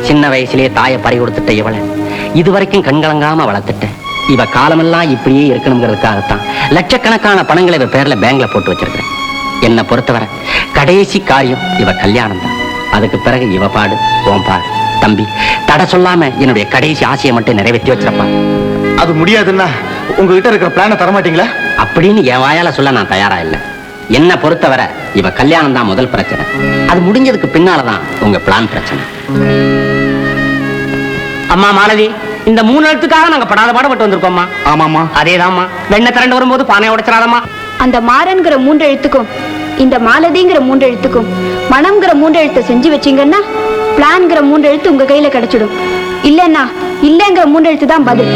சின்ன வயசுலயே தாயை பறி கொடுத்துட்ட இவளை இதுவரைக்கும் கண்கலங்காம வளர்த்துட்டேன். இவ காலமெல்லாம் இப்படியே இருக்கணுங்கிறதுக்காகத்தான் லட்சக்கணக்கான பணங்களை இவ பேர்ல பேங்க்ல போட்டு வச்சிருக்கிறேன். என்னை பொறுத்தவரை கடைசி காரியம் இவ கல்யாணம் தான். அதுக்கு பிறகு இவ பாடு ஓம் பாடு. தம்பி, தடை சொல்லாம என்னுடைய கடைசி ஆசையை மட்டும் நிறைவேற்றி வச்சிருப்பா. அது முடியாதுன்னா உங்ககிட்ட இருக்கிற பிளான தரமாட்டீங்களா? அப்படின்னு என் வாயால சொல்ல நான் தயாரா இல்லை. என்ன பொறுத்தவரை இவ கல்யாணம் தான் முதல் பிரச்சனை. அது முடிஞ்சதுக்கு பின்னாலதான் உங்க பிளான் பிரச்சனை. அம்மா மாலதி, இந்த 3 எழுத்துக்காக நாங்க படாத பாடுபட்டு வந்திருக்கோம்மா. ஆமாமா. அதேதாம்மா. வெண்ணெய் திரண்டு வரும்போது பானை உடைச்சிடாதம்மா. அந்த மாறன்கிற 3 எழுத்துக்கும் இந்த மாலதிங்கிற 3 எழுத்துக்கும் மனம்ங்கிற 3 எழுத்தை செஞ்சு வச்சீங்கன்னா பிளான்ங்கிற 3 எழுத்து உங்க கையில கிடைச்சிடும். இல்லன்னா இல்லங்கிற 3 எழுத்து தான் பதில்.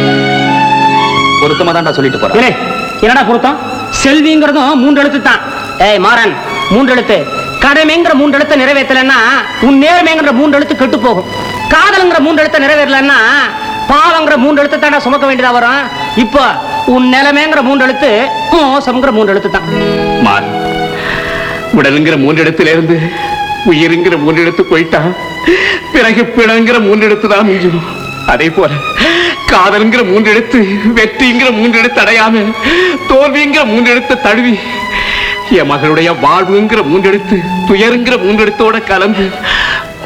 பொருத்தமா தான் சொல்லிட்டு போறேன். ஏய், என்னடா பொருத்தம்? செல்விங்கிறதும் 3 எழுத்து தான். ஏய் மாறன், 3 எழுத்து. கடமைங்கிற 3 எழுத்தை நிறைவேற்றலன்னா உன் நேர்மைங்கிற 3 எழுத்து கெட்டு போகும். காதலுங்கிற 3 எழுத்தை நிறைவேறலன்னா பாவங்கிற 3 எழுத்து தாண்டா சுமக்க வேண்டியதா வரும். இப்போ உன் நிலைமைங்கிற 3 எழுத்து மோசம்ங்கிற 3 எழுத்து தான். மாறு. உடலுங்கிற 3 இடத்துல இருந்து உயிருங்கிற 3 இடத்து போயிட்டா பிறகு பிணங்கிற 3 இடத்து தான் மிஞ்சும். அதே போல காதலுங்கிற 3 எழுத்து வெற்றிங்கிற 3 எழுத்து அடையாம தோல்விங்கிற 3 எழுத்து தழுவி என் மகளுடைய வாழ்வுங்கிற 3 எழுத்து துயருங்கிற 3 எழுத்தோட கலந்து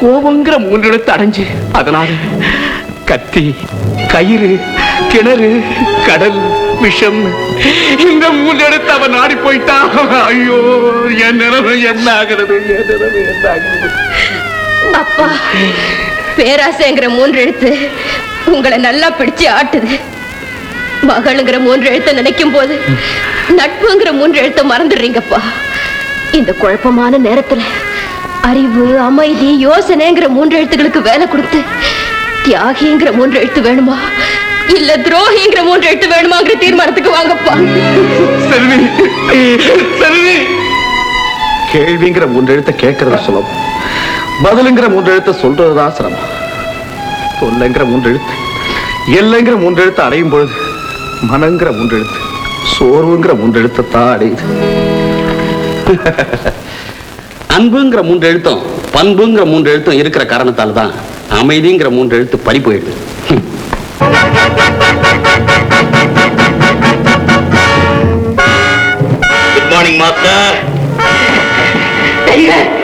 கோபங்கிற 3 எழுத்து அடைஞ்சு அதனால கத்தி கயிறு கிணறு கடல் விஷம் இந்த 3 எழுத்து அவன் நாடி போயிட்டான். ஐயோ, என் நிலைமை என்ன ஆகிறது? என் நிலைமை என்ன ஆகிறது? அப்பா, பேராசைங்கிற 3 எழுத்து உங்களை நல்லா பிடிச்சு ஆட்டுது. மகளுங்கிற 3 எழுத்தை நினைக்கும் போது நட்புங்கிற 3 எழுத்தை மறந்துடுறீங்கப்பா. இந்த குழப்பமான நேரத்துல அறிவு அமைதி யோசனைங்கிற 3 எழுத்துக்களுக்கு வேலை கொடுத்து தியாகிங்கிற 3 எழுத்து வேணுமா இல்ல துரோகிங்கிற 3 எழுத்து வேணுமாங்கிற தீர்மானத்துக்கு வாங்கப்பா. செல்வி, செல்வி, கேள்விங்கிற 3 எழுத்தை கேட்கறது சுலபம், பதிலுங்கிற 3 எழுத்தை சொல்றதுதான் சிரமம். தொல்லைங்கிற 3 எழுத்து எல்லைங்கிற 3 எழுத்து அடையும் பொழுது மனங்கிற 3 எழுத்து சோர்வுங்கிற 3 எழுத்தை தான் அடையுது. அன்புங்கிற 3 எழுத்தும் பண்புங்கிற 3 எழுத்தும் இருக்கிற காரணத்தால் தான் அமைதிங்கிற 3 எழுத்து பறி போயிடுது. Good morning master.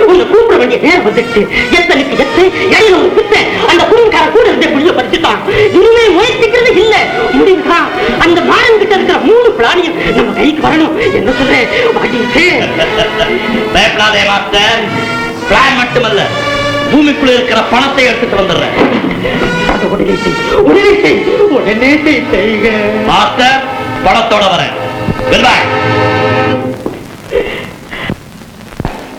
உன்னை கூப்பிட வேண்டிய நேரம் வந்துட்டு எத்தனைக்கு எத்து எடையில ஒரு பித்த அந்த குடும்பக்கார கூட இருந்தே புள்ள படிச்சுட்டான். இனிமே முயற்சிக்கிறது இல்ல முடிவுதான். அந்த மாறன் கிட்ட இருக்கிற 3 பிளானியும் நம்ம கைக்கு வரணும். என்ன சொல்றேன்? பயப்படாதே மாஸ்டர். பிளான் மட்டுமல்ல, பூமிக்குள்ள இருக்கிற பணத்தை எடுத்துட்டு வந்துடுறேன். உடனே செய்க மாஸ்டர். பணத்தோட வரேன்.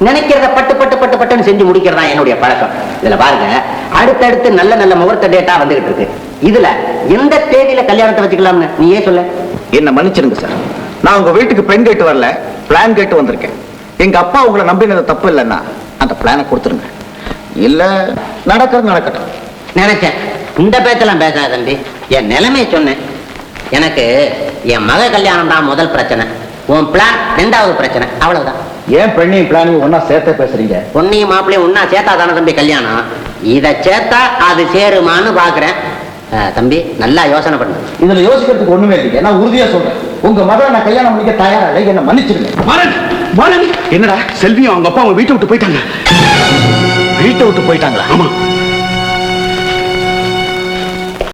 நினைக்கிறத பட்டு பட்டு பட்டு பட்டுன்னு செஞ்சு முடிக்கிறதா என்னுடைய பழக்கம். இதுல பாருங்க, அடுத்தடுத்து நல்ல நல்ல முகூர்த்த டேட்டா வந்துகிட்டு இருக்கு. இதுல எந்த தேதியில கல்யாணத்தை வச்சுக்கலாம்னு நீயே சொல்ல. என்ன மன்னிச்சிருங்க சார், நான் உங்க வீட்டுக்கு பெண் கேட்டு வரல, பிளான் கேட்டு வந்திருக்கேன். எங்க அப்பா உங்களை நம்பினது தப்பு இல்லைன்னா அந்த பிளானை கொடுத்துருங்க. இல்ல நடக்கிறது நடக்கட்டும். நினைச்சேன். இந்த பேச்செல்லாம் பேசாத தம்பி, என் நிலைமையை சொன்னேன். எனக்கு என் மக கல்யாணம் தான் முதல் பிரச்சனை, உன் பிளான் 2வது பிரச்சனை, அவ்வளவுதான். ஏன் பெண்ணையும் பிளானையும் ஒன்னா சேர்த்தே பேசுறீங்க? பொண்ணையும் மாப்பிளையும் ஒன்னா சேர்த்தா தானே தம்பி கல்யாணம். இதை சேர்த்தா அது சேருமான்னு பாக்குறேன். தம்பி நல்லா யோசனை பண்ணு. இதுல யோசிக்கிறதுக்கு ஒண்ணுமே இல்லை. நான் உறுதியா சொல்றேன், உங்க மகளை நான் கல்யாணம் பண்ணிக்க தயாரா இல்லை. என்ன மன்னிச்சிருங்க. மாறன், மாறன், என்னடா செல்வியும் அவங்க அப்பா அவங்க வீட்டை விட்டு போயிட்டாங்க. வீட்டை விட்டு போயிட்டாங்களா? ஆமா.